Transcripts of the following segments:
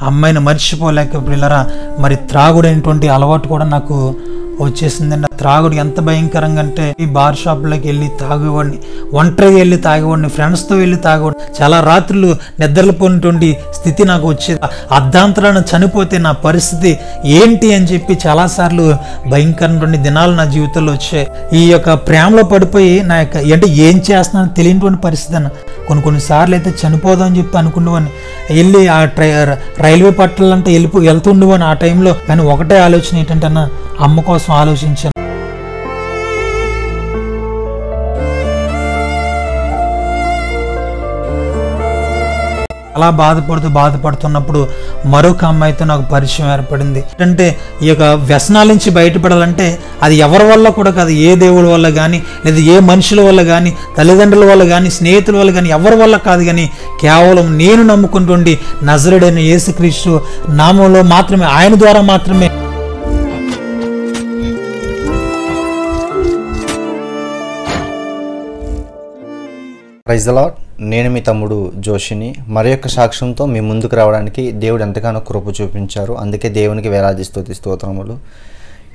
అమ్మాయిని మర్చిపోలేక పిల్లరా మరి త్రాగుడైనటువంటి అలవాటు కూడా నాకు వచ్చేసిందండి. త్రాగుడు ఎంత భయంకరంగా అంటే ఈ బార్ షాప్లోకి వెళ్ళి తాగేవాడిని, ఒంటరిగా వెళ్ళి తాగేవాడిని, ఫ్రెండ్స్తో వెళ్ళి తాగేవాడిని. చాలా రాత్రులు నిద్రపోయినటువంటి స్థితి నాకు వచ్చేది. అర్ధాంతరాన చనిపోతే నా పరిస్థితి ఏంటి అని చెప్పి చాలాసార్లు భయంకరమైనటువంటి దినాలు నా జీవితంలో వచ్చాయి. ఈ యొక్క ప్రేమలో పడిపోయి నా యొక్క అంటే ఏం చేస్తున్నానో తెలియనటువంటి పరిస్థితి అన్న. కొన్నిసార్లు అయితే చనిపోదాం అని చెప్పి అనుకునేవాడిని. వెళ్ళి ఆ రైల్వే పట్టాలంటే వెళ్తుండేవాడిని ఆ టైంలో. కానీ ఒకటే ఆలోచన ఏంటంటే అన్న, అమ్మ కోసం ఆలోచించాను. అలా బాధపడుతున్నప్పుడు మరొక అమ్మాయితో నాకు పరిచయం ఏర్పడింది. అంటే ఈ యొక్క వ్యసనాల నుంచి బయటపడాలంటే అది ఎవరి వల్ల కూడా కాదు, ఏ దేవుడి వల్ల కానీ లేదా ఏ మనుషుల వల్ల కానీ తల్లిదండ్రుల వల్ల కానీ స్నేహితుల వల్ల కానీ ఎవరి వల్ల కాదు, కానీ కేవలం నేను నమ్ముకుంటుండి నజరేయుడైన యేసుక్రీస్తు నామంలో మాత్రమే, ఆయన ద్వారా మాత్రమే. Praise the lord. నేను మీ తమ్ముడు జోషిని మరి యొక్క సాక్ష్యంతో మీ ముందుకు రావడానికి దేవుడు ఎంతగానో కృప చూపించారు. అందుకే దేవునికి వేలాది స్తోత్రములు.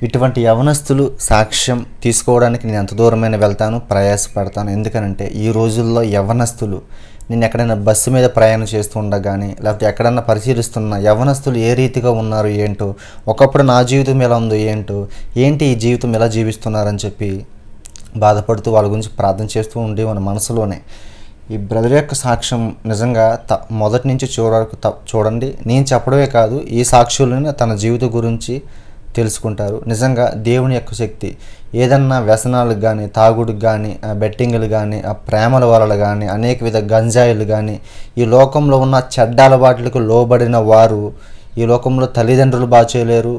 ఇటువంటి యవనస్తులు సాక్ష్యం తీసుకోవడానికి నేను ఎంత దూరమైన వెళ్తాను, ప్రయాసపడతాను. ఎందుకనంటే ఈ రోజుల్లో యవనస్తులు, నేను ఎక్కడైనా బస్సు మీద ప్రయాణం చేస్తూ ఉండగానే లేకపోతే ఎక్కడన్నా పరిశీలిస్తున్న యవనస్తులు ఏ రీతిగా ఉన్నారు ఏంటో, ఒకప్పుడు నా జీవితం ఎలా ఉందో ఏంటి ఈ జీవితం ఎలా జీవిస్తున్నారని చెప్పి బాధపడుతూ వాళ్ళ గురించి ప్రార్థన చేస్తూ ఉండే మన మనసులోనే. ఈ బ్రదర్ యొక్క సాక్ష్యం నిజంగా మొదటి నుంచి చివరి వరకు చూడండి. నేను చెప్పడమే కాదు, ఈ సాక్షులను తన జీవితం గురించి తెలుసుకుంటారు. నిజంగా దేవుని యొక్క శక్తి ఏదన్నా వ్యసనాలకు కానీ, తాగుడుకు కానీ, బెట్టింగులు కానీ, ఆ ప్రేమల వలలు కానీ, అనేక విధ గంజాయిలు కానీ, ఈ లోకంలో ఉన్న చెడ్డ అలవాట్లకు లోబడిన వారు ఈ లోకంలో తల్లిదండ్రులు బాగా చేయలేరు,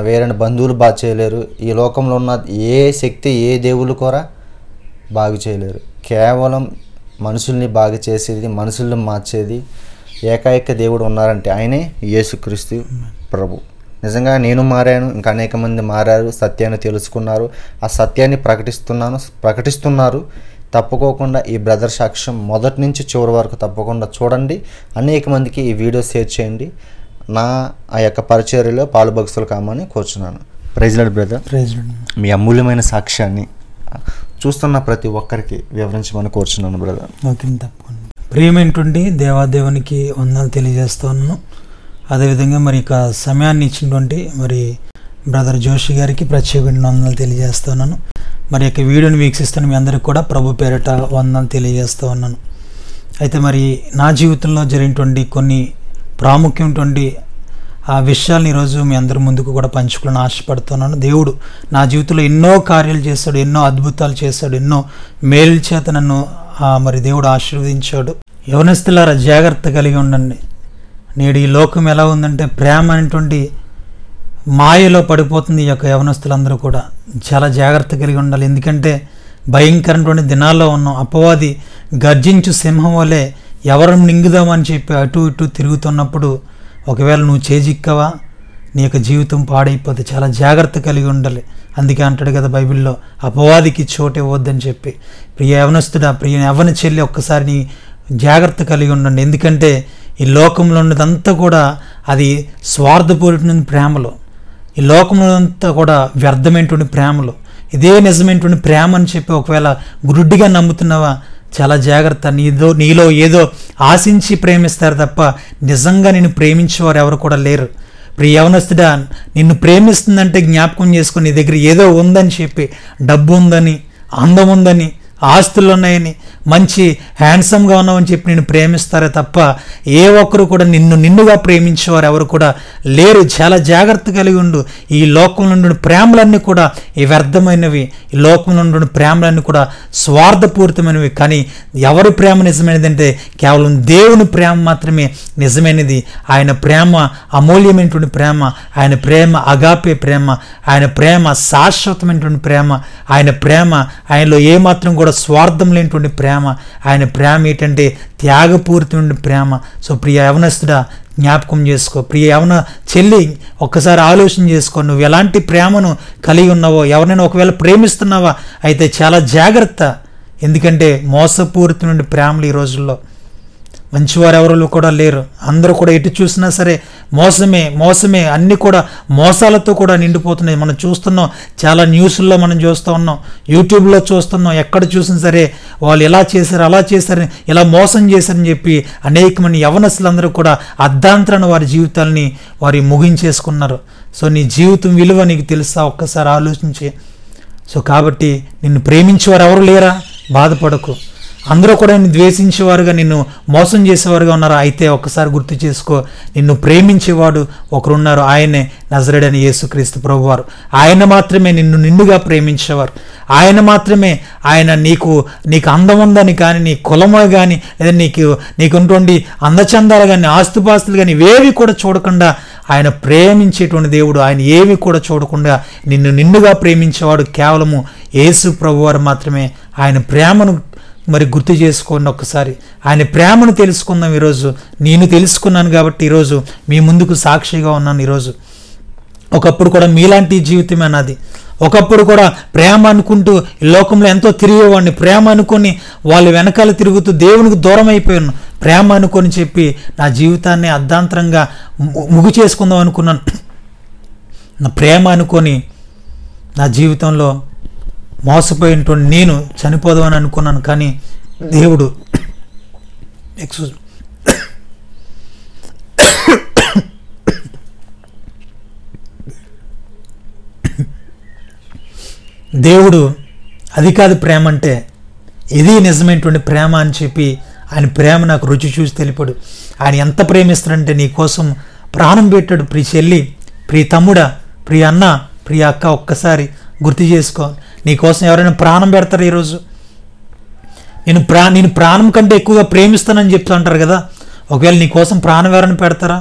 వేరే బంధువులు బాగా చేయలేరు. ఈ లోకంలో ఉన్న ఏ శక్తి, ఏ దేవుళ్ళు కూడా బాగు చేయలేరు. కేవలం మనుషుల్ని బాగు చేసేది, మనుషుల్ని మార్చేది ఏకైక దేవుడు ఉన్నారంటే ఆయనే యేసుక్రీస్తు ప్రభు. నిజంగా నేను మారాను, ఇంకా అనేక మంది మారారు, సత్యాన్ని తెలుసుకున్నారు, ఆ సత్యాన్ని ప్రకటిస్తున్నారు. తప్పుకోకుండా ఈ బ్రదర్ సాక్ష్యం మొదటి నుంచి చివరి వరకు తప్పకుండా చూడండి. అనేక మందికి ఈ వీడియో షేర్ చేయండి. నా ఆ యొక్క పరిచర్యలో పాలుభగస్తులు కామని కోరుచున్నాను. Praise lord brother. మీ అమూల్యమైన సాక్ష్యాన్ని చూస్తున్న ప్రతి ఒక్కరికి వివరించమని కోరుచున్నాను బ్రదర్. ఓకే, తప్పకుండా. ప్రియమైనటువంటి దేవాదేవునికి వందనాలు తెలియజేస్తున్నాను. అదేవిధంగా మరి ఇక సమయాన్ని ఇచ్చినటువంటి మరి బ్రదర్ జోషి గారికి ప్రత్యేకమైన వందనాలు తెలియజేస్తున్నాను. మరి యొక్క వీడియోని వీక్షిస్తున్న మీ అందరికీ కూడా ప్రభు పేరిట వందనాలు తెలియజేస్తూ ఉన్నాను. అయితే మరి నా జీవితంలో జరిగినటువంటి కొన్ని ప్రాముఖ్యమైనటువంటి ఆ విషయాలను ఈరోజు మీ అందరి ముందుకు కూడా పంచుకోవాలని ఆశపడుతున్నాను. దేవుడు నా జీవితంలో ఎన్నో కార్యాలు చేశాడు, ఎన్నో అద్భుతాలు చేశాడు, ఎన్నో మేలు చేత నన్ను మరి దేవుడు ఆశీర్వదించాడు. యవనస్తులారా జాగ్రత్త కలిగి ఉండండి. నేడు ఈ లోకం ఎలా ఉందంటే ప్రేమ అనేటువంటి మాయలో పడిపోతుంది. ఈ యొక్క యవనస్తులందరూ కూడా చాలా జాగ్రత్త కలిగి ఉండాలి. ఎందుకంటే భయంకరమైనటువంటి దినాల్లో ఉన్నాం. అపవాది గర్జించు సింహం వలె ఎవరు మింగుదామని చెప్పి అటు ఇటు తిరుగుతున్నప్పుడు ఒకవేళ నువ్వు చేజిక్కవా, నీ యొక్క జీవితం పాడైపోతే చాలా జాగ్రత్త కలిగి ఉండాలి. అందుకే అంటాడు కదా బైబిల్లో, అపవాదికి చోటు ఇవ్వద్దని చెప్పి. ప్రియ యవనస్తుడా, ప్రియ యవన చెల్లి, ఒక్కసారి నీ జాగ్రత్త కలిగి ఉండండి. ఎందుకంటే ఈ లోకంలో ఉన్నదంతా కూడా అది స్వార్థపూరితమైన ప్రేమలో, ఈ లోకంలో అంతా కూడా వ్యర్థమైనటువంటి ప్రేమలో, ఇదే నిజమైనటువంటి ప్రేమ అని చెప్పి ఒకవేళ గుడ్డిగా నమ్ముతున్నావా, చాలా జాగ్రత్త. నీలో ఏదో ఆశించి ప్రేమిస్తారు తప్ప నిజంగా నిన్ను ప్రేమించేవారు ఎవరు కూడా లేరు. ప్రియ యవనస్తుడా, నిన్ను ప్రేమిస్తుందంటే జ్ఞాపకం చేసుకుని నీ దగ్గర ఏదో ఉందని చెప్పి, డబ్బు ఉందని, అందం ఉందని, ఆస్తులు ఉన్నాయని, మంచి హ్యాండ్సమ్గా ఉన్నామని చెప్పి నేను ప్రేమిస్తారే తప్ప ఏ ఒక్కరు కూడా నిన్నుగా ప్రేమించేవారు ఎవరు కూడా లేరు. చాలా జాగ్రత్త కలిగి ఉండు. ఈ లోకంలో ఉండే ప్రేమలన్నీ కూడా ఈ వ్యర్థమైనవి, ఈ లోకంలో ఉండే ప్రేమలన్నీ కూడా స్వార్థపూరితమైనవి. కానీ ఎవరి ప్రేమ నిజమైనది అంటే కేవలం దేవుని ప్రేమ మాత్రమే నిజమైనది. ఆయన ప్రేమ అమూల్యమైనటువంటి ప్రేమ, ఆయన ప్రేమ అగాపే ప్రేమ, ఆయన ప్రేమ శాశ్వతమైనటువంటి ప్రేమ, ఆయన ప్రేమ ఆయనలో ఏమాత్రం కూడా స్వార్థం లేనిటువంటి ప్రేమ. ఆయన ప్రేమ ఏంటంటే త్యాగపూరితమైన ప్రేమ. సో ప్రియ యవనస్తుడా, జ్ఞాపకం చేసుకో. ప్రియ యవన చెల్లి, ఒక్కసారి ఆలోచన చేసుకో. నువ్వు ఎలాంటి ప్రేమను కలిగి ఉన్నావో, ఎవరినైనా ఒకవేళ ప్రేమిస్తున్నావా అయితే చాలా జాగ్రత్త. ఎందుకంటే మోసపూరితమైన ప్రేమలు ఈ రోజుల్లో మంచివారు ఎవరు కూడా లేరు. అందరూ కూడా ఎటు చూసినా సరే మోసమే అన్నీ కూడా మోసాలతో కూడా నిండిపోతున్నాయి. మనం చూస్తున్నాం, చాలా న్యూస్లో మనం చూస్తూ ఉన్నాం, యూట్యూబ్లో చూస్తున్నాం. ఎక్కడ చూసినా సరే వాళ్ళు ఇలా చేశారు, అలా చేశారని, ఇలా మోసం చేశారని చెప్పి అనేకమంది యవనస్తులందరూ కూడా అర్ధాంతరాన వారి జీవితాలని వారి ముగించేసుకున్నారు. సో నీ జీవితం విలువ నీకు తెలుసా? ఒక్కసారి ఆలోచించి. సో కాబట్టి నిన్ను ప్రేమించేవారు ఎవరు లేరా? బాధపడకు. అందరూ కూడా నిన్ను ద్వేషించేవారుగా, నిన్ను మోసం చేసేవారుగా ఉన్నారు. అయితే ఒక్కసారి గుర్తు చేసుకో, నిన్ను ప్రేమించేవాడు ఒకరున్నారు. ఆయనే నజరేయుడైన యేసుక్రీస్తు ప్రభువారు. ఆయన మాత్రమే నిన్ను నిండుగా ప్రేమించేవారు. ఆయన మాత్రమే ఆయన నీకు అందం ఉందని కానీ, నీ కులమో కానీ, లేదా నీకున్నటువంటి అందచందాలు కానీ, ఆస్తుపాస్తులు కానీ ఇవేవి కూడా చూడకుండా ఆయన ప్రేమించేటువంటి దేవుడు. ఆయన ఏవి కూడా చూడకుండా నిన్ను నిండుగా ప్రేమించేవాడు కేవలము యేసు ప్రభువారు మాత్రమే. ఆయన ప్రేమను మరి గుర్తు చేసుకోండి ఒక్కసారి. ఆయన ప్రేమను తెలుసుకుందాం. ఈరోజు నేను తెలుసుకున్నాను కాబట్టి ఈరోజు మీ ముందుకు సాక్షిగా ఉన్నాను. ఈరోజు ఒకప్పుడు కూడా మీలాంటి జీవితమే నాది. ఒకప్పుడు కూడా ప్రేమ అనుకుంటూ ఈ లోకంలో ఎంతో తిరిగేవాడిని. ప్రేమ అనుకొని వాళ్ళ వెనకాల తిరుగుతూ దేవునికి దూరం అయిపోయాను. ప్రేమ అనుకొని చెప్పి నా జీవితాన్ని అర్ధాంతరంగా ముగి చేసుకుందాం అనుకున్నాను. నా ప్రేమ అనుకొని నా జీవితంలో మోసపోయినటువంటి నేను చనిపోదామని అనుకున్నాను. కానీ దేవుడు అది కాదు ప్రేమ అంటే, ఇది నిజమైనటువంటి ప్రేమ అని చెప్పి ఆయన ప్రేమ నాకు రుచి చూసి తెలిపాడు. ఆయన ఎంత ప్రేమిస్తాడంటే నీ కోసం ప్రాణం పెట్టాడు. ప్రియ చెల్లి, ప్రియ తమ్ముడా, ప్రియ అన్న, ప్రియ అక్క, ఒక్కసారి గుర్తు చేసుకో. నీకోసం ఎవరైనా ప్రాణం పెడతారు? ఈరోజు నేను ప్రాణం కంటే ఎక్కువగా ప్రేమిస్తానని చెప్తూ అంటారు కదా. ఒకవేళ నీకోసం ప్రాణం ఎవరైనా పెడతారా?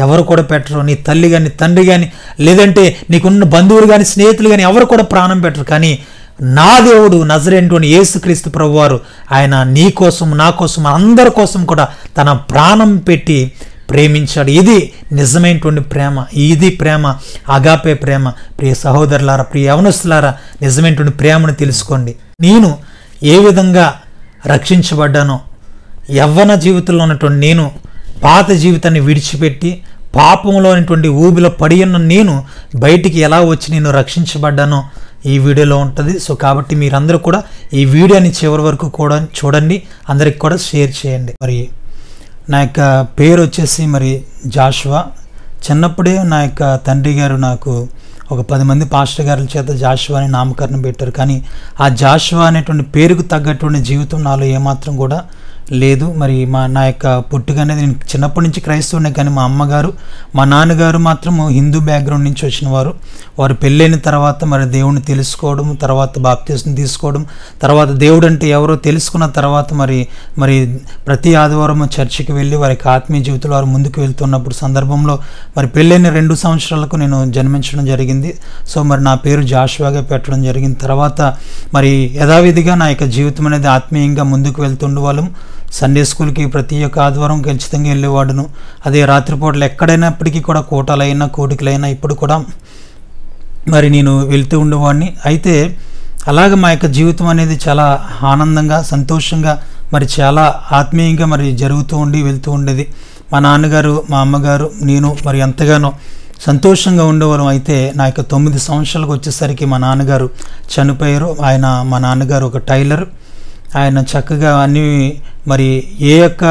ఎవరు కూడా పెట్టరు. నీ తల్లి కానీ, తండ్రి కానీ, లేదంటే నీకున్న బంధువులు కానీ, స్నేహితులు కానీ ఎవరు కూడా ప్రాణం పెట్టరు. కానీ నా దేవుడు నజరేయుడైన యేసుక్రీస్తు ప్రభువారు ఆయన నీ కోసం, నా కోసం, అందరి కోసం కూడా తన ప్రాణం పెట్టి ప్రేమించాడు. ఇది నిజమైనటువంటి ప్రేమ. ఇది ప్రేమ, అగాపే ప్రేమ. ప్రియ సహోదరులారా, ప్రియ యవనస్తులారా, నిజమైనటువంటి ప్రేమను తెలుసుకోండి. నేను ఏ విధంగా రక్షించబడ్డానో, యవ్వన జీవితంలో ఉన్నటువంటి నేను పాత జీవితాన్ని విడిచిపెట్టి పాపంలో ఉన్నటువంటి ఊబిలో పడి ఉన్న నేను బయటికి ఎలా వచ్చి నేను రక్షించబడ్డానో ఈ వీడియోలో ఉంటుంది. సో కాబట్టి మీరందరూ కూడా ఈ వీడియోని చివరి వరకు కూడా చూడండి, అందరికి కూడా షేర్ చేయండి. మరి నా యొక్క పేరు వచ్చేసి మరి జాషువా. చిన్నప్పుడే నా యొక్క తండ్రి గారు నాకు ఒక 10 మంది పాస్టర్ గారుల చేత జాషువా అని నామకరణం పెట్టారు. కానీ ఆ జాషువా అనేటువంటి పేరుకు తగ్గటువంటి జీవితం నాలో ఏమాత్రం కూడా లేదు. మరి నా యొక్క పుట్టుక అనేది, నేను చిన్నప్పటి నుంచి క్రైస్తవునే, కానీ మా అమ్మగారు మా నాన్నగారు మాత్రం హిందూ బ్యాక్గ్రౌండ్ నుంచి వచ్చిన వారు. వారు పెళ్ళైన తర్వాత మరి దేవుడిని తెలుసుకోవడం, తర్వాత బాప్తిస్మం తీసుకోవడం, తర్వాత దేవుడు అంటే ఎవరో తెలుసుకున్న తర్వాత మరి ప్రతి ఆదివారం చర్చికి వెళ్ళి వారి ఆత్మీయ జీవితంలో వారు ముందుకు వెళ్తున్నప్పుడు సందర్భంలో మరి పెళ్ళైన 2 సంవత్సరాలకు నేను జన్మించడం జరిగింది. సో మరి నా పేరు జాషువాగా పెట్టడం జరిగింది. తర్వాత మరి యథావిధిగా నా యొక్క జీవితం అనేది ఆత్మీయంగా ముందుకు వెళ్తుండే వాళ్ళం. సండే స్కూల్కి ప్రతి ఒక్క ఆదివారం ఖచ్చితంగా వెళ్ళేవాడును. అదే రాత్రిపూటలు ఎక్కడైనప్పటికీ కూడా కోటాలైనా కోటికలైనా ఇప్పుడు కూడా మరి నేను వెళ్తూ ఉండేవాడిని. అయితే అలాగ మా యొక్క జీవితం అనేది చాలా ఆనందంగా, సంతోషంగా, మరి చాలా ఆత్మీయంగా మరి జరుగుతూ వెళ్తూ ఉండేది. మా నాన్నగారు, మా అమ్మగారు, నేను మరి ఎంతగానో సంతోషంగా ఉండేవాళ్ళం. అయితే నా యొక్క 9 సంవత్సరాలకు వచ్చేసరికి మా నాన్నగారు చనిపోయారు. మా నాన్నగారు ఒక టైలర్. ఆయన చక్కగా అన్నీ మరి ఏ యొక్క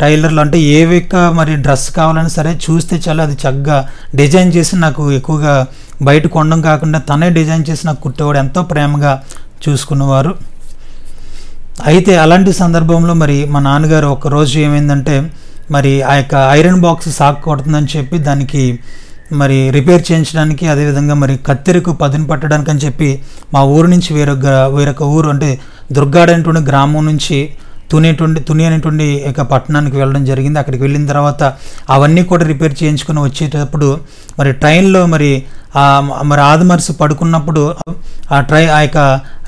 టైలర్లు అంటే ఏ యొక్క మరి డ్రెస్ కావాలని సరే చూస్తే చాలా అది చక్కగా డిజైన్ చేసి నాకు ఎక్కువగా బయట కొనడం కాకుండా తనే డిజైన్ చేసి నాకు కుట్టేవాడు. ఎంతో ప్రేమగా చూసుకునేవారు. అయితే అలాంటి సందర్భంలో మరి మా నాన్నగారు ఒకరోజు ఏమైందంటే, మరి ఆ యొక్క ఐరన్ బాక్స్ సాక్ కొడుతుందని చెప్పి దానికి మరి రిపేర్ చేయించడానికి, అదేవిధంగా మరి కత్తెరకు పదును పట్టడానికి అని చెప్పి మా ఊరు నుంచి వేరొక ఊరు అంటే దుర్గాడ అనేటువంటి గ్రామం నుంచి తుని అనేటువంటి ఒక పట్టణానికి వెళ్ళడం జరిగింది. అక్కడికి వెళ్ళిన తర్వాత అవన్నీ కూడా రిపేర్ చేయించుకొని వచ్చేటప్పుడు మరి ట్రైన్లో మరి మరి ఆదిమర్సి పడుకున్నప్పుడు ఆ యొక్క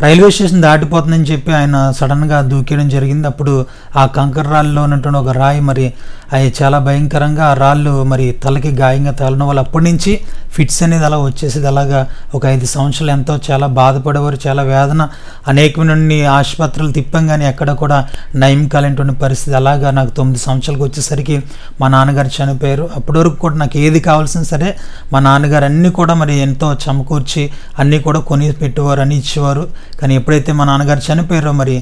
రైల్వే స్టేషన్ దాటిపోతుందని చెప్పి ఆయన సడన్గా దూకేయడం జరిగింది. అప్పుడు ఆ కంకర రాళ్ళలో ఉన్నటువంటి ఒక రాయి మరి అవి చాలా భయంకరంగా ఆ రాళ్ళు మరి తలకి గాయంగా తగలడం వల్ల అప్పటి నుంచి ఫిట్స్ అనేది అలా వచ్చేసేది. అలాగా ఒక 5 సంవత్సరాలు ఎంతో చాలా బాధపడేవారు, చాలా వేదన, అనేకమైన ఆసుపత్రులు తిప్పాం కానీ ఎక్కడ కూడా నయం కాలేనటువంటి పరిస్థితి. అలాగా నాకు 9 సంవత్సరాలకు వచ్చేసరికి మా నాన్నగారు చనిపోయారు. అప్పటి వరకు కూడా నాకు ఏది కావాల్సిన సరే మా నాన్నగారు అన్నీ కూడా మరి ఎంతో సమకూర్చి అన్నీ కూడా కొని పెట్టేవారు, అని ఇచ్చేవారు. కానీ ఎప్పుడైతే మా నాన్నగారు చనిపోయారో మరి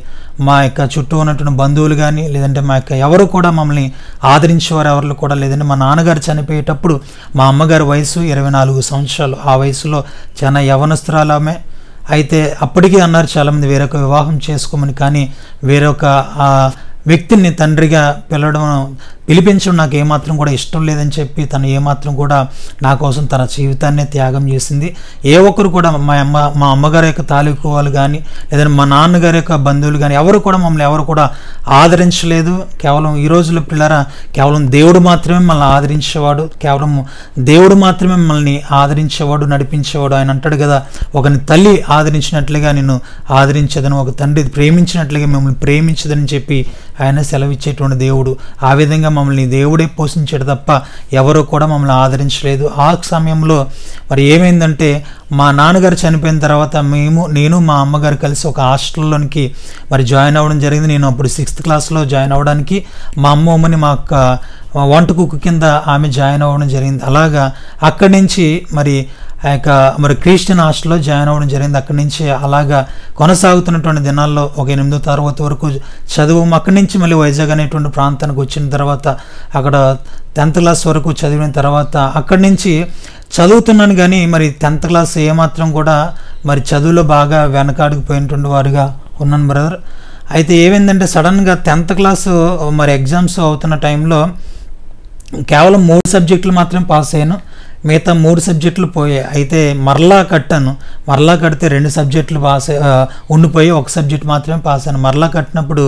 మా యొక్క చుట్టూ ఉన్నటువంటి బంధువులు కానీ లేదంటే మా యొక్క ఎవరు కూడా మమ్మల్ని ఆదరించేవారు ఎవరు కూడా లేదంటే మా నాన్నగారు చనిపోయేటప్పుడు మా అమ్మగారి వయసు 24 సంవత్సరాలు. ఆ వయసులో చాలా యవనస్తురాలు ఆమె. అయితే అప్పటికీ అన్నారు చాలామంది వేరొక వివాహం చేసుకోమని, కానీ వేరొక వ్యక్తిని తండ్రిగా పిలిపించడం నాకు ఏమాత్రం కూడా ఇష్టం లేదని చెప్పి తను ఏమాత్రం కూడా నా కోసం తన జీవితాన్ని త్యాగం చేసింది. ఏ ఒక్కరు కూడా మా అమ్మగారి యొక్క తాలూకు వాళ్ళు కానీ లేదంటే మా నాన్నగారి యొక్క బంధువులు కానీ ఎవరు కూడా మమ్మల్ని ఎవరు కూడా ఆదరించలేదు. కేవలం ఈ రోజుల్లో పిల్లరా కేవలం దేవుడు మాత్రమే మనల్ని ఆదరించేవాడు, కేవలం దేవుడు మాత్రమే మనల్ని ఆదరించేవాడు, నడిపించేవాడు. ఆయన అంటాడు కదా, ఒకని తల్లి ఆదరించినట్లుగా నేను ఆదరించేదను, ఒక తండ్రి ప్రేమించినట్లుగా మిమ్మల్ని ప్రేమించదని చెప్పి ఆయన సెలవిచ్చేటువంటి దేవుడు. ఆ విధంగా మమ్మల్ని దేవుడే పోషించాడు తప్ప ఎవరు కూడా మమ్మల్ని ఆదరించలేదు. ఆ సమయంలో మరి ఏమైందంటే మా నాన్నగారు చనిపోయిన తర్వాత నేను మా అమ్మగారు కలిసి ఒక హాస్టల్లోనికి మరి జాయిన్ అవ్వడం జరిగింది. నేను అప్పుడు 6th క్లాస్లో జాయిన్ అవ్వడానికి మా అమ్మమ్మని మా అక్క వంట కుక్కు కింద ఆమె జాయిన్ అవ్వడం జరిగింది. అలాగా అక్కడి నుంచి మరి ఆ యొక్క మరి క్రిస్టియన్ హాస్టల్లో జాయిన్ అవ్వడం జరిగింది. అక్కడి నుంచి అలాగా కొనసాగుతున్నటువంటి దినాల్లో ఒక 8వ తరగతి వరకు చదువు. అక్కడి నుంచి మళ్ళీ వైజాగ్ అనేటువంటి ప్రాంతానికి వచ్చిన తర్వాత అక్కడ 10th క్లాస్ వరకు చదివిన తర్వాత అక్కడి నుంచి చదువుతున్నాను. కానీ మరి 10th క్లాస్ ఏమాత్రం కూడా మరి చదువులో బాగా వెనకాడుకుపోయినటువంటి వారుగా ఉన్నాను బ్రదర్. అయితే ఏమైందంటే సడన్గా 10th క్లాసు మరి ఎగ్జామ్స్ అవుతున్న టైంలో కేవలం 3 సబ్జెక్టులు మాత్రమే పాస్ అయ్యాను, మిగతా 3 సబ్జెక్టులు పోయాయి. అయితే మరలా కడితే 2 సబ్జెక్టులు ఉండిపోయి 1 సబ్జెక్ట్ మాత్రమే పాస్ అయ్యాను. మరలా కట్టినప్పుడు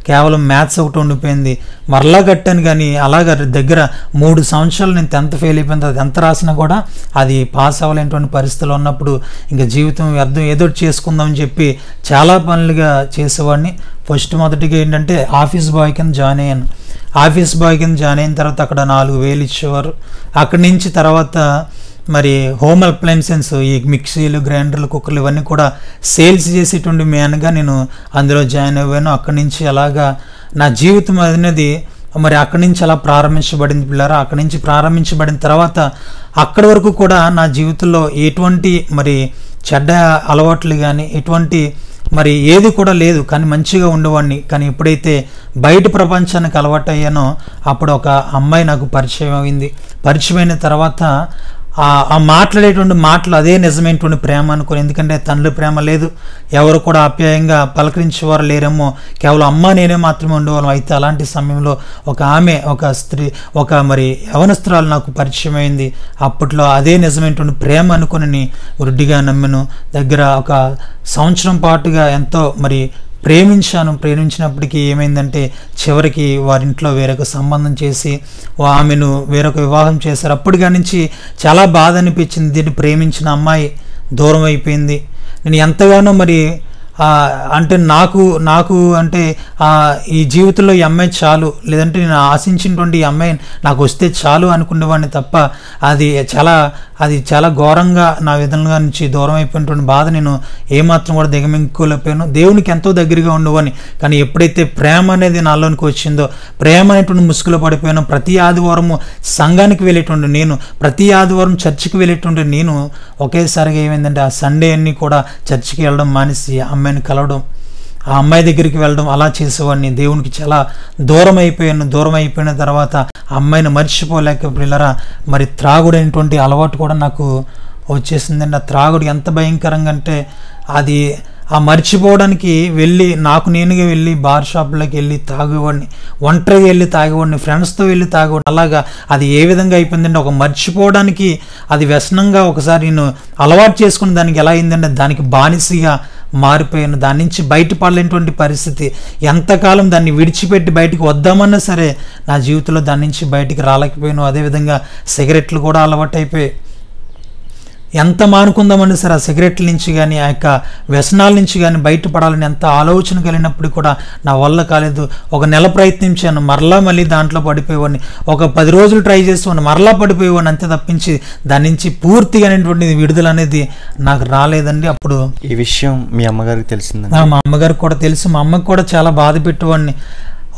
కేవలం మ్యాథ్స్ ఒకటి ఉండిపోయింది. మరలా కట్టాను కానీ అలాగ దగ్గర 3 సంవత్సరాలు నేను 10th ఫెయిల్ అయిపోయింది. అది ఎంత రాసినా కూడా అది పాస్ అవ్వలేనటువంటి పరిస్థితులు ఉన్నప్పుడు ఇంకా జీవితం వ్యర్థం, ఏదో చేసుకుందామని చెప్పి చాలా పనులుగా చేసేవాడిని. మొదటిగా ఏంటంటే ఆఫీస్ బాయ్ కింద జాయిన్ అయ్యాను. ఆఫీస్ బాయ్ కింద జాయిన్ అయిన తర్వాత అక్కడ 4,000 ఇచ్చేవారు. అక్కడి నుంచి తర్వాత మరి హోమ్ అప్లయన్సెస్, ఈ మిక్సీలు, గ్రైండర్లు, కుక్కర్లు ఇవన్నీ కూడా సేల్స్ చేసేటువంటి మ్యాన్గా నేను అందులో జాయిన్ అయ్యాను. అక్కడి నుంచి అలాగా నా జీవితం అనేది మరి అక్కడి నుంచి అలా ప్రారంభించబడింది పిల్లరా. అక్కడి నుంచి ప్రారంభించబడిన తర్వాత అక్కడి వరకు కూడా నా జీవితంలో ఎటువంటి మరి చెడ్డ అలవాట్లు కానీ ఎటువంటి మరి ఏది కూడా లేదు, కానీ మంచిగా ఉండేవాడిని. కానీ ఎప్పుడైతే బయట ప్రపంచానికి అలవాటు అయ్యానో అప్పుడు ఒక అమ్మాయి నాకు పరిచయం అయింది. పరిచయం అయిన తర్వాత ఆ మాట్లాడేటువంటి మాటలు అదే నిజమైనటువంటి ప్రేమ అనుకుని, ఎందుకంటే తండ్రి ప్రేమ లేదు, ఎవరు కూడా ఆప్యాయంగా పలకరించేవారు లేరేమో, కేవలం అమ్మ నేనే మాత్రమే ఉండేవాళ్ళం. అయితే అలాంటి సమయంలో ఒక స్త్రీ, ఒక మరి యవనస్తురాలు నాకు పరిచయం అయింది. అప్పట్లో అదే నిజమైనటువంటి ప్రేమ అనుకుని వృద్ధిగా నమ్మెను. దగ్గర ఒక సంవత్సరం పాటుగా ఎంతో మరి ప్రేమించినప్పటికీ ఏమైందంటే చివరికి వారింట్లో వేరొక సంబంధం చేసి ఆమెను వేరొక వివాహం చేశారు. అప్పటిగా నుంచి చాలా బాధ అనిపించింది. దీన్ని ప్రేమించిన అమ్మాయి దూరం అయిపోయింది. నేను ఎంతగానో మరి అంటే నాకు అంటే ఈ జీవితంలో ఈ అమ్మాయి చాలు, లేదంటే నేను ఆశించినటువంటి ఈ అమ్మాయి నాకు వస్తే చాలు అనుకునేవాడిని తప్ప అది చాలా ఘోరంగా నా విధంగా నుంచి దూరం అయిపోయినటువంటి బాధ నేను ఏమాత్రం కూడా దిగమింగుకోలేకపోయాను. దేవునికి ఎంతో దగ్గరగా ఉండేవాడిని. కానీ ఎప్పుడైతే ప్రేమ అనేది నాలోనికి వచ్చిందో, ప్రేమ అనేటువంటి ముసుగులో పడిపోయాను. ప్రతి ఆదివారము సంఘానికి వెళ్ళేటువంటి నేను, ప్రతి ఆదివారం చర్చికి వెళ్ళేటువంటి నేను ఒకేసారిగా ఏమైందంటే ఆ సండే అన్ని కూడా చర్చికి వెళ్ళడం మానేసి అమ్మాయిని కలవడం, ఆ అమ్మాయి దగ్గరికి వెళ్ళడం అలా చేసేవాడిని. దేవునికి చాలా దూరం అయిపోయాను. దూరం అయిపోయిన తర్వాత అమ్మాయిని మర్చిపోలేక పిల్లరా మరి త్రాగుడైనటువంటి అలవాటు కూడా నాకు వచ్చేసిందండి. ఆ త్రాగుడు ఎంత భయంకరంగా అంటే అది మర్చిపోవడానికి నాకు నేనుగా వెళ్ళి బార్ షాప్లోకి వెళ్ళి తాగేవాడిని, ఒంటరిగా వెళ్ళి తాగేవాడిని, ఫ్రెండ్స్తో వెళ్ళి తాగేవాడిని. అలాగా అది ఏ విధంగా అయిపోయిందంటే ఒక మర్చిపోవడానికి అది వ్యసనంగా ఒకసారి నేను అలవాటు చేసుకుని దానికి ఎలా అయిందంటే దానికి బానిసగా మారిపోయాను. దాని నుంచి బయటపడలేనటువంటి పరిస్థితి. ఎంతకాలం దాన్ని విడిచిపెట్టి బయటికి వద్దామన్నా సరే నా జీవితంలో దాని నుంచి బయటికి రాలేకపోయాను. అదేవిధంగా సిగరెట్లు కూడా అలవాటు అయిపోయాయి. ఎంత మానుకుందామని సరే ఆ సిగరెట్ల నుంచి కానీ ఆ యొక్క వ్యసనాల నుంచి కానీ బయటపడాలని ఎంత ఆలోచన కలిగినప్పుడు కూడా నా వల్ల కాలేదు. ఒక నెల ప్రయత్నించాను, మరలా మళ్ళీ దాంట్లో పడిపోయేవాడిని. ఒక 10 రోజులు ట్రై చేసేవాడిని, మరలా పడిపోయేవాడిని. అంతే తప్పించి దాని నుంచి పూర్తిగా విడుదల అనేది నాకు రాలేదండి. అప్పుడు ఈ విషయం మీ అమ్మగారికి తెలిసింది? మా అమ్మగారికి కూడా తెలుసు. మా అమ్మకి కూడా చాలా బాధ పెట్టేవాడిని.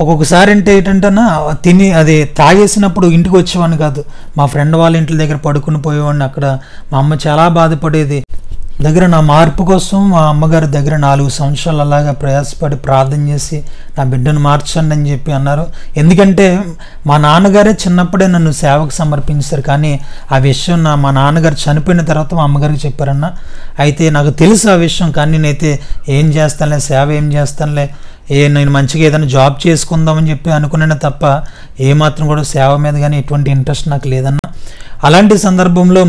ఒక్కొక్కసారి అంటే ఏంటంటేనా తిని అది తాగేసినప్పుడు ఇంటికి వచ్చేవాడిని కాదు, మా ఫ్రెండ్ వాళ్ళ ఇంటి దగ్గర పడుకుని పోయేవాడిని. అక్కడ మా అమ్మ చాలా బాధపడేది. నా మార్పు కోసం మా అమ్మగారి దగ్గర 4 సంవత్సరాలు అలాగా ప్రయాసపడి ప్రార్థన చేసి నా బిడ్డను మార్చండి అని చెప్పి అన్నారు. ఎందుకంటే మా నాన్నగారే చిన్నప్పుడే నన్ను సేవకు సమర్పించారు. కానీ ఆ విషయం మా నాన్నగారు చనిపోయిన తర్వాత మా అమ్మగారికి చెప్పారన్న. అయితే నాకు తెలుసు ఆ విషయం, కానీ నేనైతే ఏం చేస్తానులే, సేవ ఏం చేస్తానులే, నేను మంచిగా ఏదైనా జాబ్ చేసుకుందామని చెప్పి అనుకున్నాను తప్ప ఏమాత్రం కూడా సేవ మీద కానీ ఎటువంటి ఇంట్రెస్ట్ నాకు లేదన్న. అలాంటి సందర్భంలో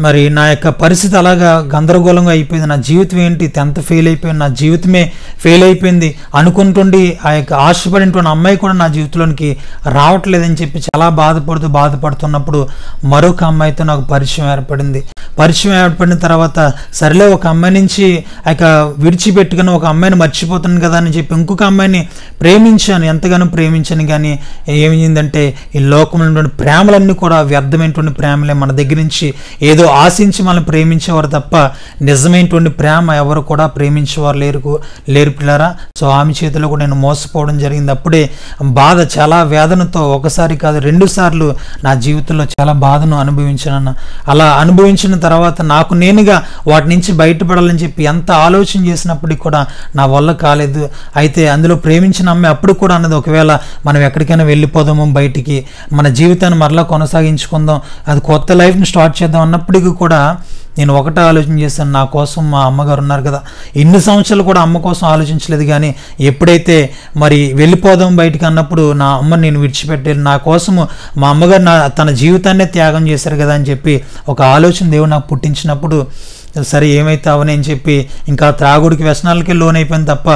మరి నా యొక్క పరిస్థితి అలాగా గందరగోళంగా అయిపోయింది. నా జీవితం ఏంటి, 10th ఫెయిల్ అయిపోయింది, నా జీవితమే ఫెయిల్ అయిపోయింది అనుకుంటుండి ఆ యొక్క ఆశపడినటువంటి అమ్మాయి కూడా నా జీవితంలోనికి రావట్లేదని చెప్పి చాలా బాధపడుతున్నప్పుడు మరొక అమ్మాయితో నాకు పరిచయం ఏర్పడింది. పరిచయం ఏర్పడిన తర్వాత సరేలే ఒక అమ్మాయి నుంచి ఆ యొక్క విడిచిపెట్టుకుని ఒక అమ్మాయిని మర్చిపోతాను కదా అని చెప్పి ఇంకొక అమ్మాయిని ప్రేమించాను, ఎంతగానో ప్రేమించాను. కానీ ఏమైందంటే ఈ లోకంలో ప్రేమలన్నీ కూడా వ్యర్థమైనటువంటి ప్రేమలే. మన దగ్గర నుంచి ఏదో ఆశించి మనం ప్రేమించేవారు తప్ప నిజమైనటువంటి ప్రేమ ఎవరు కూడా ప్రేమించేవారు లేరు పిల్లరా. సో ఆమె చేతిలో కూడా నేను మోసపోవడం జరిగింది. అప్పుడే బాధ, చాలా వేదనతో ఒకసారి కాదు 2 సార్లు నా జీవితంలో చాలా బాధను అనుభవించానన్న. అలా అనుభవించిన తర్వాత నాకు నేనుగా వాటి నుంచి బయటపడాలని చెప్పి ఎంత ఆలోచన చేసినప్పటికీ కూడా నా వల్ల కాలేదు. అయితే అందులో ప్రేమించిన అమ్మాయి అప్పుడు కూడా అన్నది, ఒకవేళ మనం ఎక్కడికైనా వెళ్ళిపోదాము బయటికి, మన జీవితాన్ని మరలా కొనసాగించుకుందాం, అది కొత్త లైఫ్ని స్టార్ట్ చేద్దాం అన్నప్పటికీ కూడా నేను ఒకటే ఆలోచన చేశాను, నా కోసం మా అమ్మగారు ఉన్నారు కదా. ఇన్ని సంవత్సరాలు కూడా అమ్మ కోసం ఆలోచించలేదు. కానీ ఎప్పుడైతే వెళ్ళిపోదాం బయటికి అన్నప్పుడు నా అమ్మని నేను విడిచిపెట్టాను. నా కోసము మా అమ్మగారు తన జీవితాన్నే త్యాగం చేశారు కదా అని చెప్పి ఒక ఆలోచన దేవుడు నాకు పుట్టించినప్పుడు సరే ఏమైతే అవని అని చెప్పి ఇంకా త్రాగుడికి వ్యసనాలకే లోన్ అయిపోయింది తప్ప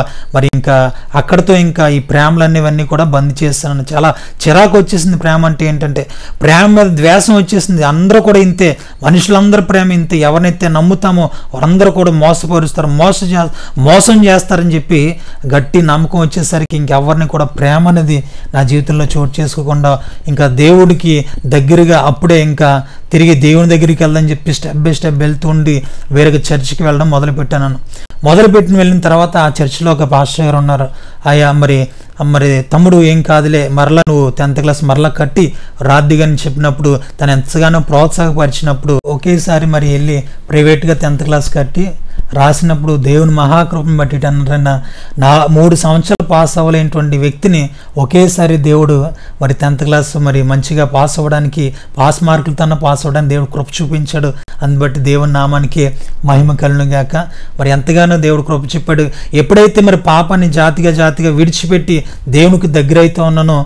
ఇంకా అక్కడితో ఇంకా ఈ ప్రేమలన్నీ కూడా బంద్ చేస్తాను. చాలా చిరాకు వచ్చేసింది. ప్రేమ అంటే ఏంటంటే ప్రేమ మీద ద్వేషం వచ్చేసింది. అందరూ కూడా ఇంతే, మనుషులందరూ ప్రేమ ఇంతే. ఎవరినైతే నమ్ముతామో వారందరూ కూడా మోసపరుస్తారు, మోసం చేస్తారని చెప్పి గట్టి నమ్మకం వచ్చేసరికి ఇంకెవరిని కూడా ప్రేమ అనేది నా జీవితంలో చోటు చేసుకోకుండా ఇంకా దేవుడికి దగ్గరగా అప్పుడే ఇంకా తిరిగి దేవుని దగ్గరికి వెళ్దామని చెప్పి స్టెప్ బై స్టెప్ వెళ్తుండి వేరొక చర్చికి వెళ్ళడం మొదలుపెట్టాను. వెళ్ళిన తర్వాత ఆ చర్చిలో ఒక పాస్టర్ గారు ఉన్నారు. అయ్యా మరి తమ్ముడు ఏం కాదులే, మరలా నువ్వు 10th క్లాస్ మరలా కట్టి రాద్దిగా అని చెప్పినప్పుడు తను ఎంతగానో ప్రోత్సాహపరిచినప్పుడు ఒకేసారి వెళ్ళి ప్రైవేట్గా 10th క్లాస్ కట్టి రాసినప్పుడు దేవుని మహాకృపను బట్టి నా 3 సంవత్సరాలు పాస్ అవ్వలేనటువంటి వ్యక్తిని ఒకేసారి దేవుడు 10th క్లాస్ మంచిగా పాస్ అవ్వడానికి, పాస్ మార్కులతో పాస్ అవ్వడానికి దేవుడు కృప చూపించాడు. అందుబట్టి దేవుని నామానికి మహిమ కలుగును గాక. ఎంతగానో దేవుడు కృప చెప్పాడు. ఎప్పుడైతే పాపాన్ని జాతిగా విడిచిపెట్టి దేవునికి దగ్గర అయితే ఉన్నానో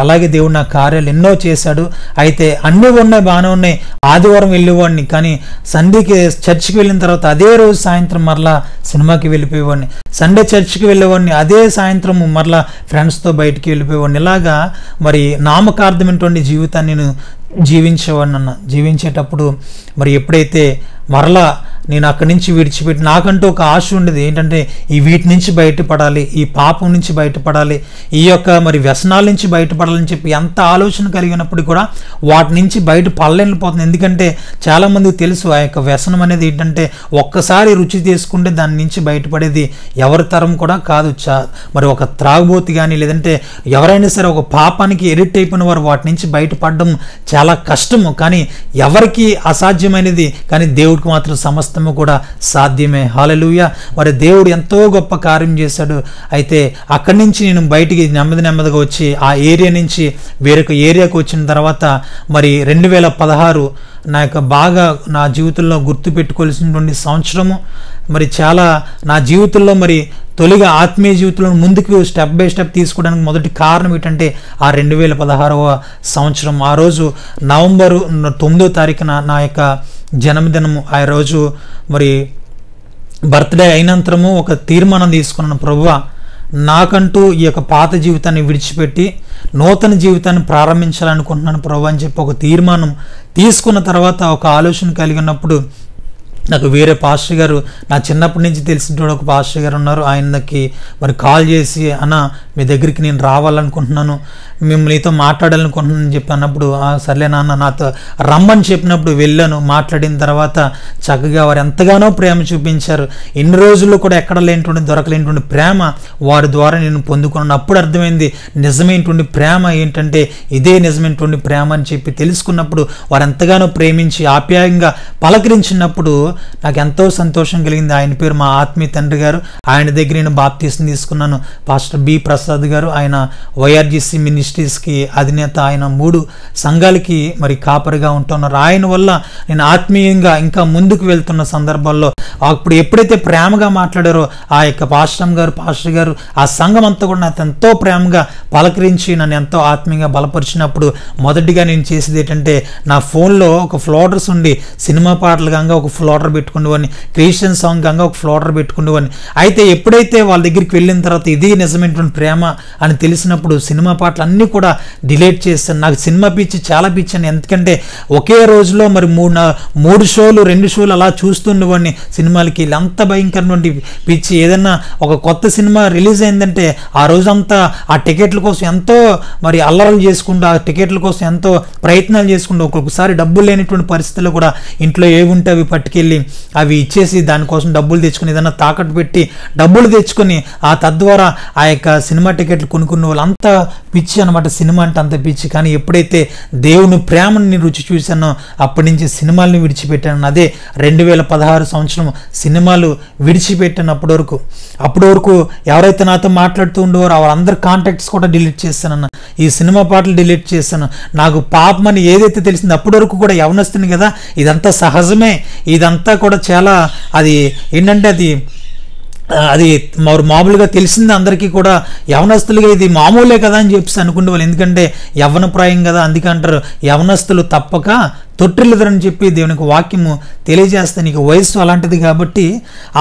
అలాగే దేవుడు నా కార్యాలు ఎన్నో చేశాడు. అయితే అన్నీ ఉన్నాయి, బాగానే ఉన్నాయి. ఆదివారం వెళ్ళేవాడిని, కానీ సండేకి చర్చికి వెళ్ళిన తర్వాత అదే రోజు సాయంత్రం మరలా సినిమాకి వెళ్ళిపోయేవాడిని. సండే చర్చికి వెళ్ళేవాడిని, అదే సాయంత్రం మరలా ఫ్రెండ్స్తో బయటికి వెళ్ళిపోయేవాడిని. ఇలాగా నామకార్థమైనటువంటి జీవితాన్ని నేను జీవించేటప్పుడు ఎప్పుడైతే మరలా నేను అక్కడి నుంచి విడిచిపెట్టి నాకంటూ ఒక ఆశ ఉండేది ఏంటంటే వీటి నుంచి బయటపడాలి, ఈ పాపం నుంచి బయటపడాలి, ఈ యొక్క వ్యసనాల నుంచి బయటపడాలని చెప్పి ఎంత ఆలోచన కలిగినప్పుడు కూడా వాటి నుంచి బయట పడలేకపోతుంది. ఎందుకంటే చాలామందికి తెలుసు ఆ యొక్క వ్యసనం అనేది ఏంటంటే ఒక్కసారి రుచి తీసుకుంటే దాని నుంచి బయటపడేది ఎవరి తరం కూడా కాదు. ఒక త్రాగుబోతు కానీ లేదంటే ఎవరైనా సరే ఒక పాపానికి ఎడిక్ట్ అయిపోయిన వారు వాటి నుంచి బయటపడడం చాలా కష్టము. కానీ ఎవరికి అసాధ్యమైనది, కానీ దేవుడికి మాత్రం సమస్త కూడా సాధ్యమే. హల్లెలూయా. దేవుడు ఎంతో గొప్ప కార్యం చేశాడు. అయితే అక్కడి నుంచి నేను బయటికి నెమ్మదిగా వచ్చి ఆ ఏరియా నుంచి వేరొక ఏరియాకు వచ్చిన తర్వాత 2016 నా యొక్క బాగా నా జీవితంలో గుర్తుపెట్టుకోవాల్సినటువంటి సంవత్సరము. చాలా నా జీవితంలో తొలిగా ఆత్మీయ జీవితంలో ముందుకు స్టెప్ బై స్టెప్ తీసుకోవడానికి మొదటి కారణం ఏంటంటే ఆ 2016వ సంవత్సరం. ఆ రోజు నవంబరు 9వ తారీఖున నా యొక్క జన్మదినము. ఆ రోజు బర్త్డే అయినంతరము ఒక తీర్మానం తీసుకున్నాను, ప్రభువా నాకంటూ ఈ యొక్క పాత జీవితాన్ని విడిచిపెట్టి నూతన జీవితాన్ని ప్రారంభించాలనుకుంటున్నాను ప్రభు అని చెప్పి ఒక తీర్మానం తీసుకున్న తర్వాత ఒక ఆలోచన కలిగి ఉన్నప్పుడు నాకు వేరే పాస్టర్ గారు, నా చిన్నప్పటి నుంచి తెలిసిన ఒక పాస్టర్ గారు ఉన్నారు. ఆయనకి మరి కాల్ చేసి, అన్న మీ దగ్గరికి నేను రావాలనుకుంటున్నాను, మేము నీతో మాట్లాడాలనుకుంటున్నాను చెప్పి అన్నప్పుడు, సర్లే నాన్న నాతో రమ్మని చెప్పినప్పుడు వెళ్ళాను. మాట్లాడిన తర్వాత చక్కగా వారు ఎంతగానో ప్రేమ చూపించారు. ఇన్ని రోజుల్లో కూడా ఎక్కడ లేనిటువంటి దొరకలేనిటువంటి ప్రేమ వారి ద్వారా నేను పొందుకున్నాను. అప్పుడు అర్థమైంది నిజమైనటువంటి ప్రేమ ఏంటంటే ఇదే నిజమైనటువంటి ప్రేమ అని చెప్పి తెలుసుకున్నప్పుడు, వారు ఎంతగానో ప్రేమించి ఆప్యాయంగా పలకరించినప్పుడు నాకు ఎంతో సంతోషం కలిగింది. ఆయన పేరు మా ఆత్మీయ తండ్రి గారు. ఆయన దగ్గర నేను బాప్తీసం తీసుకున్నాను. పాస్టర్ బి ప్రసాద్ గారు, ఆయన వైఆర్జీసీ మినిస్ట్రీస్కి అధినేత. ఆయన 3 సంఘాలకి మరి కాపరిగా ఉంటున్నారు. ఆయన వల్ల నేను ఆత్మీయంగా ఇంకా ముందుకు వెళ్తున్న సందర్భాల్లో అప్పుడు ఎప్పుడైతే ప్రేమగా మాట్లాడారో ఆ యొక్క పాస్టర్ గారు ఆ సంఘం అంతా కూడా నాకు ఎంతో ప్రేమగా పలకరించి నన్ను ఎంతో ఆత్మీయంగా బలపరిచినప్పుడు మొదటిగా నేను చేసేది ఏంటంటే, నా ఫోన్లో ఒక ఫ్లోటర్స్ ఉండి సినిమా పాటలు గంగా ఒక ఫ్లోటర్ పెట్టుకునేవాడిని, క్రిస్టియన్ సాంగ్ గంగా ఒక ఫ్లోటర్ పెట్టుకునేవాడిని. అయితే ఎప్పుడైతే వాళ్ళ దగ్గరికి వెళ్ళిన తర్వాత ఇది నిజమైనటువంటి ప్రేమ అని తెలిసినప్పుడు సినిమా పాటలు అన్నీ కూడా డిలీట్ చేస్తాను. నాకు సినిమా పిచ్చి చాలా పిచ్చి అని, ఎందుకంటే ఒకే రోజులో మరి 3 షోలు 2 షోలు అలా చూస్తుండేవాడిని. సినిమాలకి వెళ్ళి అంత భయంకరమైన పిచ్చి. ఏదన్నా ఒక కొత్త సినిమా రిలీజ్ అయిందంటే ఆ రోజంతా ఆ టికెట్ల కోసం ఎంతో మరి అల్లరలు చేసుకుంటూ, ఆ టికెట్ల కోసం ఎంతో ప్రయత్నాలు చేసుకుంటూ, ఒక్కొక్కసారి డబ్బులు లేనిటువంటి పరిస్థితుల్లో కూడా ఇంట్లో ఏముంటే అవి పట్టుకెళ్ళి అవి ఇచ్చేసి దానికోసం డబ్బులు తెచ్చుకొని ఏదైనా తాకట్టు పెట్టి డబ్బులు తెచ్చుకొని తద్వారా ఆ యొక్క సినిమా టికెట్లు కొనుక్కున్న వాళ్ళు అంత పిచ్చి అనమాట. సినిమా అంటే అంత పిచ్చి. కానీ ఎప్పుడైతే దేవుని ప్రేమని రుచి చూశానో అప్పటి నుంచి సినిమాలను విడిచిపెట్టాను. అదే 2016 సంవత్సరం సినిమాలు విడిచిపెట్టాను. అప్పటి వరకు ఎవరైతే నాతో మాట్లాడుతూ ఉండేవారో వాళ్ళందరి కాంటాక్ట్స్ కూడా డిలీట్ చేశానన్న. ఈ సినిమా పాటలు డిలీట్ చేశాను. నాకు పాపం అని ఏదైతే తెలిసిందో అప్పటి వరకు కూడా యవనస్తుని కదా, ఇదంతా సహజమే, ఇదంతా కూడా చాలా అది ఏంటంటే అది మామూలుగా తెలిసింది అందరికీ కూడా, యవనస్తులుగా ఇది మామూలే కదా అని చెప్పి అనుకునే వాళ్ళు. ఎందుకంటే యవ్వనప్రాయం కదా, అందుకే అంటారు యవనస్తులు తప్పక తొట్టిల్లుదరని చెప్పి దేవునికి వాక్యము తెలియజేస్తే, నీకు వయస్సు అలాంటిది కాబట్టి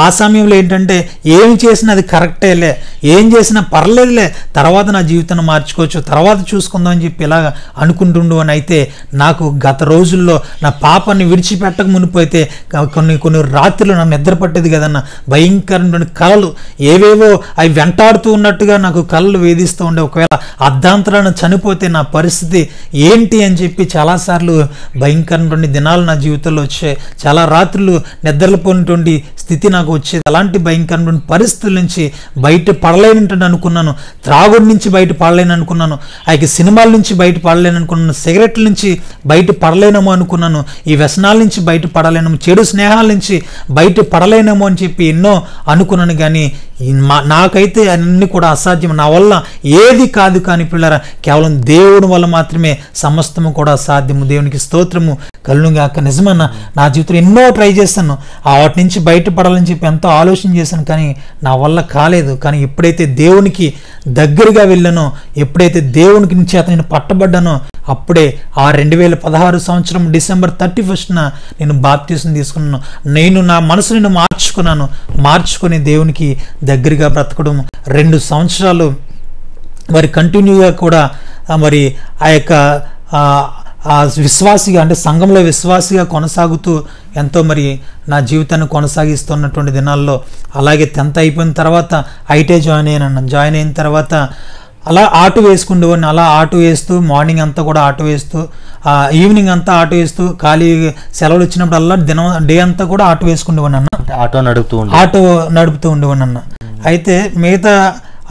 ఆ సమయంలో ఏంటంటే ఏం చేసినా అది కరెక్టేలే, ఏం చేసినా పర్లేదులే, తర్వాత నా జీవితాన్ని మార్చుకోవచ్చు, తర్వాత చూసుకుందాం అని చెప్పి ఇలాగ అనుకుంటుండు అని. అయితే నాకు గత రోజుల్లో నా పాపాన్ని విడిచిపెట్టక మునిపోతే కొన్ని రాత్రులు నాకు నిద్ర పట్టేది కదన్న. భయంకరమైన కళలు ఏవేవో అవి వెంటాడుతూ ఉన్నట్టుగా నాకు కళలు వేధిస్తూ ఉండే. ఒకవేళ అర్ధాంతరాన చనిపోతే నా పరిస్థితి ఏంటి అని చెప్పి చాలాసార్లు భయంకరమైన దినాలు నా జీవితంలో వచ్చాయి. చాలా రాత్రులు నిద్రపోయినటువంటి స్థితి నాకు వచ్చేది. అలాంటి భయంకరమైన పరిస్థితుల నుంచి బయట పడలేనంటే అనుకున్నాను. త్రాగుడి నుంచి బయట పడలేను అనుకున్నాను. ఆ సినిమాల నుంచి బయట పడలేను అనుకున్నాను. సిగరెట్ల నుంచి బయట పడలేనేమో అనుకున్నాను. ఈ వ్యసనాల నుంచి బయట పడలేనేమో, చెడు స్నేహాల నుంచి బయట పడలేనేమో అని చెప్పి ఎన్నో అనుకున్నాను. కానీ నాకైతే అన్నీ కూడా అసాధ్యం. నా వల్ల ఏది కాదు. కానీ పిల్లరా, కేవలం దేవుని వల్ల మాత్రమే సమస్తము కూడా సాధ్యము. దేవునికి స్తోత్రము కలుగుగాక. నిజమన్నా, నా జీవితంలో ఎన్నో ట్రై చేశాను, వాటి నుంచి బయటపడాలని చెప్పి ఎంతో ఆలోచన చేశాను, కానీ నా వల్ల కాలేదు. కానీ ఎప్పుడైతే దేవునికి దగ్గరగా వెళ్ళానో, ఎప్పుడైతే దేవునికి నుంచి నేను పట్టబడ్డానో, అప్పుడే ఆ 2016 సంవత్సరం డిసెంబర్ 31న నేను బాప్తీసం తీసుకున్నాను. నేను నా మనసుని మార్చుకొని దేవునికి దగ్గరగా బ్రతకడం 2 సంవత్సరాలు మరి కంటిన్యూగా కూడా మరి ఆ యొక్క విశ్వాసిగా, అంటే సంఘంలో విశ్వాసిగా కొనసాగుతూ ఎంతో మరి నా జీవితాన్ని కొనసాగిస్తున్నటువంటి దినాల్లో, అలాగే 10th అయిపోయిన తర్వాత ఐటీ జాయిన్ అయిన తర్వాత అలా ఆటో వేసుకుండేవాడిని. అలా ఆటో వేస్తూ మార్నింగ్ అంతా కూడా ఆటో వేస్తూ, ఈవినింగ్ అంతా ఆటో వేస్తూ, ఖాళీ సెలవులు వచ్చినప్పుడల్లా డే అంతా కూడా ఆటో వేసుకుండేవాడిని అన్న. ఆటో నడుపుతూ ఉండేవాడిని అన్న. అయితే మిగతా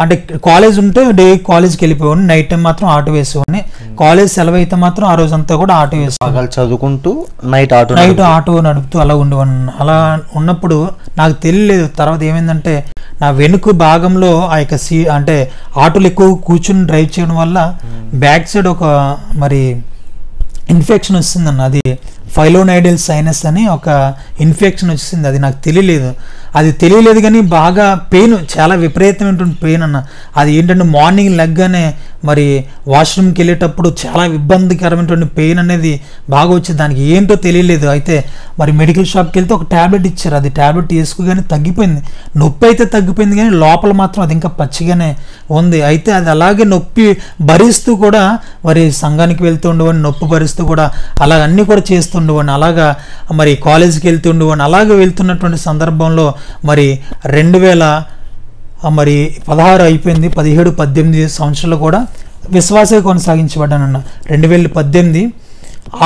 అంటే కాలేజ్ ఉంటే డే కాలేజ్కి వెళ్ళిపోయాను, నైట్ టైం మాత్రం ఆటో వేసేవాడిని. కాలేజ్ సెలవు అయితే మాత్రం ఆ రోజంతా కూడా ఆటో వేసుకుని చదువుకుంటూ నైట్ ఆటో నడుపుతూ అలా ఉండేవాడిని. అలా ఉన్నప్పుడు నాకు తెలియలేదు. తర్వాత ఏమైందంటే, నా వెనుక భాగంలో ఆ యొక్క అంటే ఆటోలు ఎక్కువ కూర్చుని డ్రైవ్ చేయడం వల్ల బ్యాక్ సైడ్ ఒక మరి ఇన్ఫెక్షన్ వచ్చిందన్న. అది ఫైలోనైడల్ సైనస్ అని ఒక ఇన్ఫెక్షన్ వచ్చింది. అది నాకు తెలియలేదు కానీ బాగా పెయిన్, చాలా విపరీతమైనటువంటి పెయిన్ అన్న. అది ఏంటంటే మార్నింగ్ లెగ్గానే మరి వాష్రూమ్కి వెళ్ళేటప్పుడు చాలా ఇబ్బందికరమైనటువంటి పెయిన్ అనేది బాగా వచ్చింది. దానికి ఏంటో తెలియలేదు. అయితే మరి మెడికల్ షాప్కి వెళ్తే ఒక ట్యాబ్లెట్ ఇచ్చారు. అది ట్యాబ్లెట్ వేసుకోగానే తగ్గిపోయింది. నొప్పి అయితే తగ్గిపోయింది కానీ లోపల మాత్రం అది ఇంకా పచ్చిగానే ఉంది. అయితే అది అలాగే నొప్పి భరిస్తూ కూడా మరి సంఘానికి వెళ్తూ ఉండేవాడిని, నొప్పి భరిస్తూ కూడా అలా అన్నీ కూడా చేస్తుండేవాడిని. అలాగా మరి కాలేజీకి వెళ్తూ ఉండేవాడిని. అలాగే వెళ్తున్నటువంటి సందర్భంలో మరి 2016 అయిపోయింది. 17-18 సంవత్సరాలు కూడా విశ్వాసే కొనసాగించబడ్డానన్న. 2018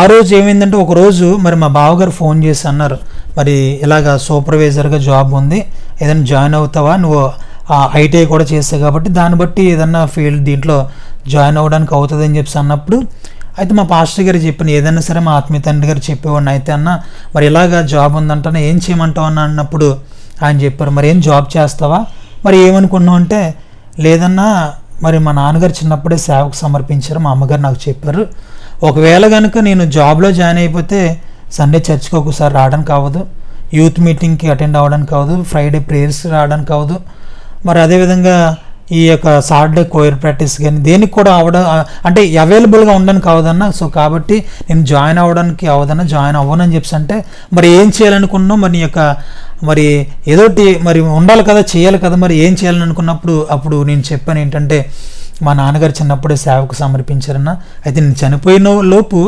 ఆ రోజు ఏమైందంటే, ఒకరోజు మరి మా బావగారు ఫోన్ చేసి అన్నారు, మరి ఇలాగ సూపర్వైజర్గా జాబ్ ఉంది, ఏదైనా జాయిన్ అవుతావా, నువ్వు ఐటీఐ కూడా చేస్తావు కాబట్టి దాన్ని బట్టి ఏదన్నా ఫీల్డ్ దీంట్లో జాయిన్ అవ్వడానికి అవుతుంది అని చెప్పి అన్నప్పుడు, అయితే మా పాస్టర్ గారు చెప్పిన ఏదైనా సరే మా ఆత్మీయ తండ్రి గారు చెప్పేవాడిని. అయితే అన్న మరి ఇలాగ జాబ్ ఉందంటే ఏం చేయమంటావు అన్న అన్నప్పుడు ఆయన చెప్పారు, మరి ఏం జాబ్ చేస్తావా, మరి ఏమనుకున్నావు అంటే, లేదన్నా మరి మా నాన్నగారు చిన్నప్పుడే సేవకు సమర్పించారు, మా అమ్మగారు నాకు చెప్పారు, ఒకవేళ కనుక నేను జాబ్లో జాయిన్ అయిపోతే సండే చర్చ్కి ఒకసారి రావడానికి అవ్వదు, యూత్ మీటింగ్కి అటెండ్ అవ్వడానికి అవ్వదు, ఫ్రైడే ప్రేయర్స్ రావడానికి అవ్వదు, మరి అదేవిధంగా ఈ యొక్క సాటర్డే కోయర్ ప్రాక్టీస్ కానీ దేనికి కూడా అంటే అవైలబుల్గా ఉండడానికి అవదన్నా. సో కాబట్టి నేను జాయిన్ అవ్వడానికి అవదన్నా, జాయిన్ అవ్వనని చెప్పి అంటే, మరి ఏం చేయాలనుకున్నావు, మరి మరి ఏదోటి మరి ఉండాలి కదా, చేయాలి కదా, మరి ఏం చేయాలని అనుకున్నప్పుడు అప్పుడు నేను చెప్పాను ఏంటంటే, మా నాన్నగారు చిన్నప్పుడే సేవకు సమర్పించారన్న, అయితే నేను చనిపోయిన లోపు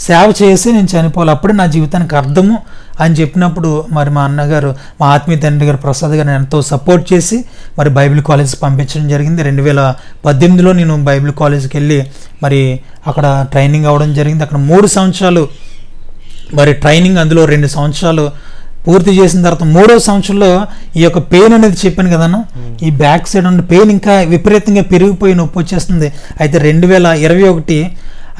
సేవ చేసి నేను చనిపోవాలి, అప్పుడే నా జీవితానికి అర్థము అని చెప్పినప్పుడు మరి మా అన్నగారు, మా ఆత్మీయ తండ్రి గారు ప్రసాద్ గారు ఎంతో సపోర్ట్ చేసి మరి బైబిల్ కాలేజ్కి పంపించడం జరిగింది. 2018లో నేను బైబిల్ కాలేజ్కి వెళ్ళి మరి అక్కడ ట్రైనింగ్ అవ్వడం జరిగింది. అక్కడ 3 సంవత్సరాలు మరి ట్రైనింగ్, అందులో 2 సంవత్సరాలు పూర్తి చేసిన తర్వాత 3వ సంవత్సరంలో ఈ యొక్క పెయిన్ అనేది చెప్పాను కదన్నా, ఈ బ్యాక్ సైడ్ ఉన్న పెయిన్ ఇంకా విపరీతంగా పెరిగిపోయి నొప్పి వచ్చేస్తుంది. అయితే 2021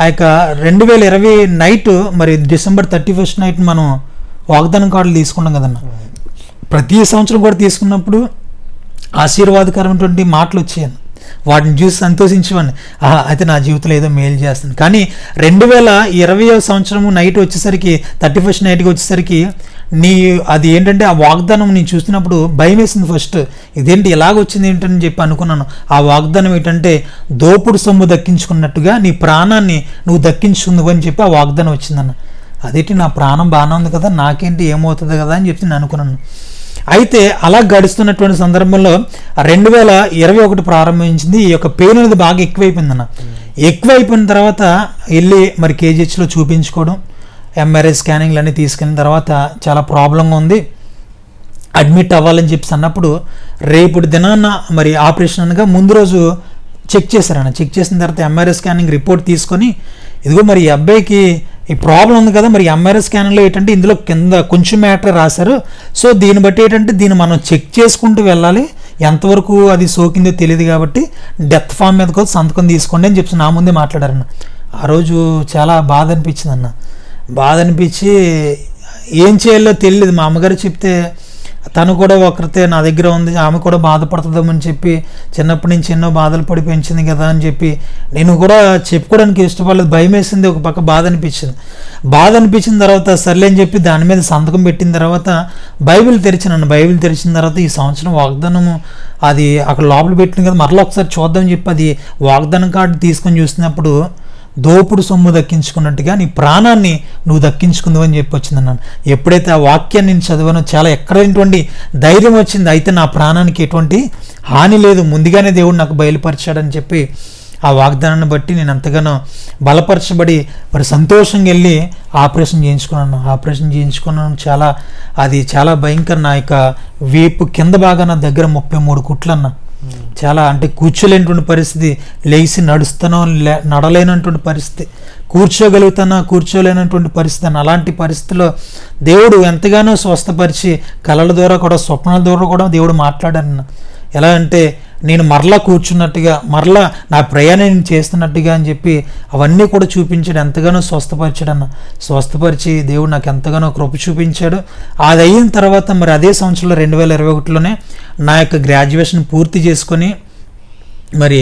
ఆ యొక్క 2020 నైట్ మరి December 31 నైట్ మనం వాగ్దానం కార్డులు తీసుకున్నాం కదన్నా. ప్రతి సంవత్సరం కూడా తీసుకున్నప్పుడు ఆశీర్వాదకరమైనటువంటి మాటలు వచ్చాయన్న, వాటిని చూసి సంతోషించేవాడిని, అయితే నా జీవితంలో ఏదో మేలు చేస్తాను. కానీ 2020 సంవత్సరము నైట్ వచ్చేసరికి 31 నైట్కి వచ్చేసరికి అది ఏంటంటే, ఆ వాగ్దానం నేను చూసినప్పుడు భయం వేసింది. ఫస్ట్ ఇదేంటి ఎలాగొచ్చింది ఏంటని చెప్పి అనుకున్నాను. ఆ వాగ్దానం ఏంటంటే, దోపుడు సొమ్ము దక్కించుకున్నట్టుగా నీ ప్రాణాన్ని నువ్వు దక్కించుకుందువు అని చెప్పి ఆ వాగ్దానం వచ్చిందన్న. అదేంటి నా ప్రాణం బాగానే ఉంది కదా, నాకేంటి ఏమవుతుంది కదా అని చెప్పి నేను అనుకున్నాను. అయితే అలా గడుస్తున్నటువంటి సందర్భంలో 2021 ప్రారంభించింది. ఈ యొక్క పెయిన్ అనేది బాగా ఎక్కువైపోయిందన్న. ఎక్కువైపోయిన తర్వాత వెళ్ళి మరి కేజీహెచ్లో చూపించుకోవడం, ఎంఆర్ఐ స్కానింగ్లు అన్నీ తీసుకెళ్ళిన తర్వాత చాలా ప్రాబ్లంగా ఉంది, అడ్మిట్ అవ్వాలని చెప్పి అన్నప్పుడు రేపు దినాన్న మరి ఆపరేషన్ అనగా ముందు రోజు చెక్ చేశారన్న. చెక్ చేసిన తర్వాత ఎంఆర్ఐ స్కానింగ్ రిపోర్ట్ తీసుకొని, ఇదిగో మరి ఈ అబ్బాయికి ఈ ప్రాబ్లం ఉంది కదా, మరి ఎంఆర్ఐ స్కానింగ్లో ఏంటంటే ఇందులో కింద కొంచెం మ్యాటర్ రాశారు, సో దీన్ని బట్టి ఏంటంటే దీన్ని మనం చెక్ చేసుకుంటూ వెళ్ళాలి, ఎంతవరకు అది సోకిందో తెలియదు కాబట్టి డెత్ ఫామ్ మీద కూడా సంతకం తీసుకోండి అని చెప్పి నా ముందే మాట్లాడారన్న. ఆ రోజు చాలా బాధ అనిపించింది అన్న. బాధ అనిపించి ఏం చేయాలో తెలియదు. మా అమ్మగారు చెప్తే తను కూడా ఒకరితే నా దగ్గర ఉంది, ఆమె కూడా బాధపడుతుందని చెప్పి చిన్నప్పటి నుంచి ఎన్నో బాధలు పడి పెంచింది కదా అని చెప్పి నేను కూడా చెప్పుకోవడానికి ఇష్టపడలేదు. భయం వేసింది, ఒక పక్క బాధ అనిపించింది. బాధ అనిపించిన తర్వాత సర్లే అని చెప్పి దాని మీద సంతకం పెట్టిన తర్వాత బైబిల్ తెరిచినాను. బైబిల్ తెరిచిన తర్వాత ఈ సంవత్సరం వాగ్దానము అది అక్కడ లోపల పెట్టింది కదా, మరలా ఒకసారి చూద్దామని చెప్పి అది వాగ్దానం కార్డు తీసుకొని చూసినప్పుడు దోపుడు సొమ్ము దక్కించుకున్నట్టుగా నీ ప్రాణాన్ని నువ్వు దక్కించుకుందావు అని చెప్పి వచ్చిందన్నాను. ఎప్పుడైతే ఆ వాక్యాన్ని నేను చదివానో చాలా ఎక్కడైనటువంటి ధైర్యం వచ్చింది. అయితే నా ప్రాణానికి ఎటువంటి హాని లేదు, ముందుగానే దేవుడు నాకు బయలుపరిచాడని చెప్పి ఆ వాగ్దానాన్ని బట్టి నేను ఎంతగానో బలపరచబడి మరి సంతోషంగా వెళ్ళి ఆపరేషన్ చేయించుకున్నాను. ఆపరేషన్ చేయించుకున్నాను. అది చాలా భయంకర. నా యొక్క వీపు కింద బాగా నా దగ్గర 33 కుట్లన్న. చాలా అంటే కూర్చోలేనటువంటి పరిస్థితి, లేచి నడలేనటువంటి పరిస్థితి, కూర్చోలేనటువంటి పరిస్థితి అని. అలాంటి పరిస్థితిలో దేవుడు ఎంతగానో స్వస్థపరిచి కళల ద్వారా కూడా స్వప్నాల ద్వారా కూడా దేవుడు మాట్లాడారన్న. ఎలా అంటే నేను మరలా కూర్చున్నట్టుగా, మరలా నా ప్రయాణం నేను చేస్తున్నట్టుగా అని చెప్పి అవన్నీ కూడా చూపించాడు. ఎంతగానో స్వస్థపరిచాడన్న. స్వస్థపరిచి దేవుడు నాకు ఎంతగానో కృప చూపించాడు. అది అయిన తర్వాత మరి అదే సంవత్సరంలో 2021లోనే నా యొక్క గ్రాడ్యుయేషన్ పూర్తి చేసుకొని మరి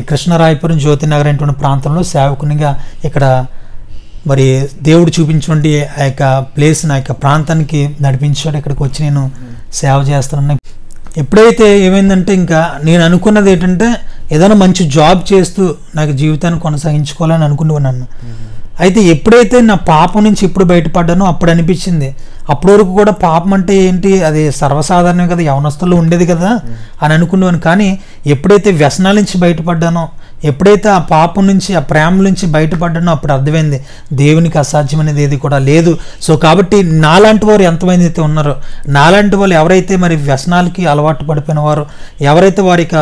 కృష్ణరాయపురం జ్యోతినగర్ అనేటువంటి ప్రాంతంలో సేవకునిగా ఇక్కడ మరి దేవుడు చూపించినటువంటి ఆ యొక్క ప్లేస్ నా యొక్క ప్రాంతానికి నడిపించాడు. ఇక్కడికి వచ్చి నేను సేవ చేస్తానన్నా. ఎప్పుడైతే ఏమైందంటే ఇంకా నేను అనుకున్నది ఏంటంటే ఏదైనా మంచి జాబ్ చేస్తూ నాకు జీవితాన్ని కొనసాగించుకోవాలని అనుకున్నాను. అయితే ఎప్పుడైతే నా పాపం నుంచి ఎప్పుడు బయటపడ్డానో అప్పుడు అనిపించింది, అప్పటి వరకు కూడా పాపం అంటే ఏంటి, అది సర్వసాధారణం కదా, యవనస్తుల్లో ఉండేది కదా అని అనుకున్నాను. కానీ ఎప్పుడైతే వ్యసనాల నుంచి బయటపడ్డానో, ఎప్పుడైతే ఆ పాపం నుంచి ఆ ప్రేమ నుంచి బయటపడ్డానో అప్పుడు అర్థమైంది దేవునికి అసాధ్యం అనేది ఏది కూడా లేదు. సో కాబట్టి నాలాంటి వారు ఎంతమంది అయితే ఉన్నారో, నాలాంటి వాళ్ళు ఎవరైతే మరి వ్యసనాలకి అలవాటు పడిపోయిన వారు, ఎవరైతే వారి యొక్క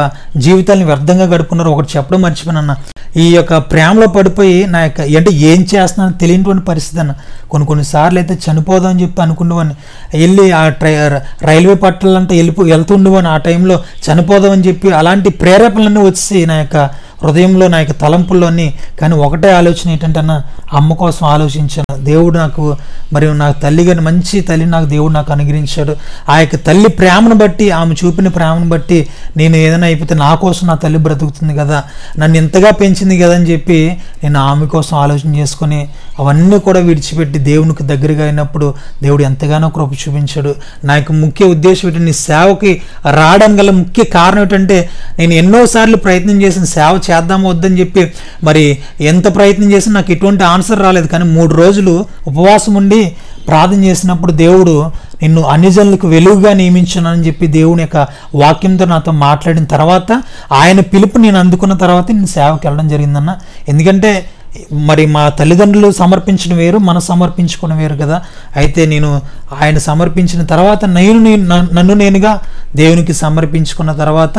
జీవితాన్ని వ్యర్థంగా గడుపుకున్నారో, ఒకటి చెప్పడం మర్చిపోయినా, ఈ యొక్క ప్రేమలో పడిపోయి నా యొక్క అంటే ఏం చేస్తున్నానో తెలియనటువంటి పరిస్థితి అన్న. కొన్నిసార్లు అయితే చనిపోదామని చెప్పి అనుకునేవాడిని, వెళ్ళి ఆ రైల్వే పట్టాలంటే వెళ్తుండేవాడిని. ఆ టైంలో చనిపోదామని చెప్పి అలాంటి ప్రేరేపణలన్నీ వచ్చి నా యొక్క హృదయంలో, నా యొక్క తలంపుల్లోని. కానీ ఒకటే ఆలోచన ఏంటంటే అన్న, అమ్మ కోసం ఆలోచించాను. దేవుడు నాకు మరియు నా తల్లి గారిని, మంచి తల్లి నాకు దేవుడు నాకు అనుగ్రహించాడు. ఆ యొక్క తల్లి ప్రేమను బట్టి, ఆమె చూపిన ప్రేమను బట్టి నేను ఏదైనా అయిపోతే నా కోసం నా తల్లి బ్రతుకుతుంది కదా, నన్ను ఇంతగా పెంచింది కదా అని చెప్పి నేను ఆమె కోసం ఆలోచన చేసుకొని అవన్నీ కూడా విడిచిపెట్టి దేవునికి దగ్గరగా అయినప్పుడు దేవుడు ఎంతగానో కృప చూపించాడు. నా యొక్క ముఖ్య ఉద్దేశం ఏంటంటే, నీ సేవకి రావడానికి గల ముఖ్య కారణం ఏంటంటే, నేను ఎన్నోసార్లు ప్రయత్నం చేసిన సేవ చేద్దామో వద్దని చెప్పి, మరి ఎంత ప్రయత్నం చేసినా నాకు ఎటువంటి ఆన్సర్ రాలేదు. కానీ 3 రోజులు ఉపవాసం ఉండి ప్రార్థన చేసినప్పుడు దేవుడు నిన్ను అన్ని జనులకు వెలుగుగా నియమించున్నానని చెప్పి దేవుని యొక్క వాక్యంతో నాతో మాట్లాడిన తర్వాత, ఆయన పిలుపు నేను అందుకున్న తర్వాత నేను సేవకి వెళ్ళడం జరిగిందన్న. ఎందుకంటే మరి మా తల్లిదండ్రులు సమర్పించడం వేరు, మనం సమర్పించుకోవడం వేరు కదా. అయితే నేను ఆయన సమర్పించిన తర్వాత నన్ను నేనుగా దేవునికి సమర్పించుకున్న తర్వాత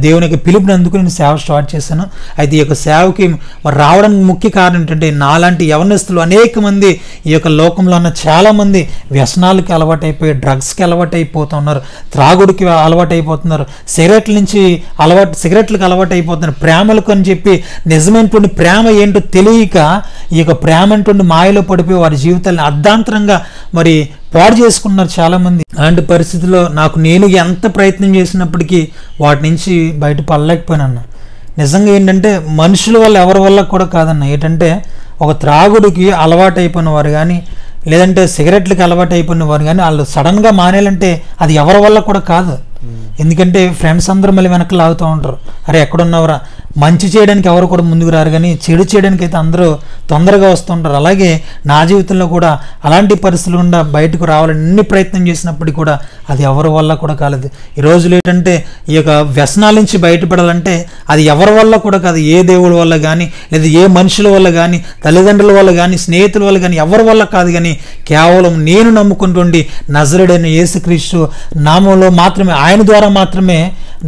దేవుని యొక్క పిలుపుని అందుకు నేను సేవ స్టార్ట్ చేశాను. అయితే ఈ యొక్క సేవకి రావడానికి ముఖ్య కారణం ఏంటంటే, నాలాంటి యవనస్తులు అనేక మంది ఈ యొక్క లోకంలో ఉన్న చాలామంది వ్యసనాలకి అలవాటైపోయి, డ్రగ్స్కి అలవాటైపోతున్నారు, త్రాగుడికి అలవాటైపోతున్నారు, సిగరెట్లకు అలవాటు అయిపోతున్నారు, ప్రేమలకు అని చెప్పి నిజమైనటువంటి ప్రేమ ఏంటో తెలియక ఈ యొక్క ప్రేమ అంటుండి మాయలో పడిపోయి వారి జీవితాలను అర్ధాంతరంగా మరి పాడు చేసుకున్నారు చాలామంది. అలాంటి పరిస్థితుల్లో నాకు నేను ఎంత ప్రయత్నం చేసినప్పటికీ వాటి నుంచి బయట పడలేకపోయినా. నిజంగా ఏంటంటే మనుషుల వల్ల, ఎవరి వల్ల కూడా కాదన్న. ఏంటంటే ఒక త్రాగుడికి అలవాటు అయిపోయిన వారు కానీ, లేదంటే సిగరెట్లకి అలవాటు అయిపోయిన వారు కానీ, వాళ్ళు సడన్గా మానేయాలంటే అది ఎవరి వల్ల కూడా కాదు. ఎందుకంటే ఫ్రెండ్స్ అందరూ మళ్ళీ వెనక్కి లాగుతూ ఉంటారు, అరే ఎక్కడున్నవరా, మంచి చేయడానికి ఎవరు కూడా ముందుకు రారు, కానీ చెడు చేయడానికి అయితే అందరూ తొందరగా వస్తుంటారు. అలాగే నా జీవితంలో కూడా అలాంటి పరిస్థితులు గుండా బయటకు రావాలని ఎన్ని ప్రయత్నం చేసినప్పటికీ కూడా అది ఎవరి వల్ల కూడా కాలేదు. ఈ రోజులు ఏంటంటే ఈ యొక్క వ్యసనాల నుంచి బయటపడాలంటే అది ఎవరి వల్ల కూడా కాదు. ఏ దేవుడి వల్ల కానీ, లేదా ఏ మనుషుల వల్ల కానీ, తల్లిదండ్రుల వల్ల కానీ, స్నేహితుల వల్ల కానీ, ఎవరి వల్ల కాదు. కానీ కేవలం నేను నమ్ముకుంటుండి నజరేయుడైన యేసుక్రీస్తు నామంలో మాత్రమే, ఆయన ద్వారా మాత్రమే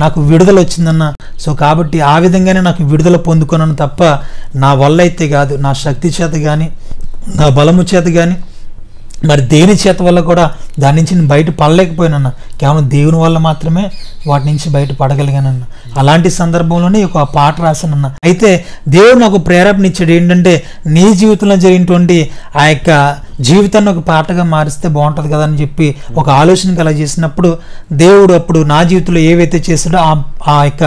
నాకు విడుదల వచ్చిందన్న. సో కాబట్టి ఆ విధంగానే నాకు విడుదల పొందుకున్నాను తప్ప నా వల్ల అయితే కాదు. నా శక్తి చేత కానీ, నా బలము చేత కానీ, మరి దేని చేత వల్ల కూడా దాని నుంచి నేను బయట పడలేకపోయినన్నా. కేవలం దేవుని వల్ల మాత్రమే వాటి నుంచి బయట పడగలిగానన్న. అలాంటి సందర్భంలోనే ఒక పాట రాశానన్న. అయితే దేవుడు నాకు ప్రేరేపణ ఇచ్చాడు ఏంటంటే, నీ జీవితంలో జరిగినటువంటి ఆ యొక్క జీవితాన్ని ఒక పాటగా మారిస్తే బాగుంటుంది కదా అని చెప్పి ఒక ఆలోచన అలా చేసినప్పుడు, దేవుడు అప్పుడు నా జీవితంలో ఏవైతే చేశాడో ఆ యొక్క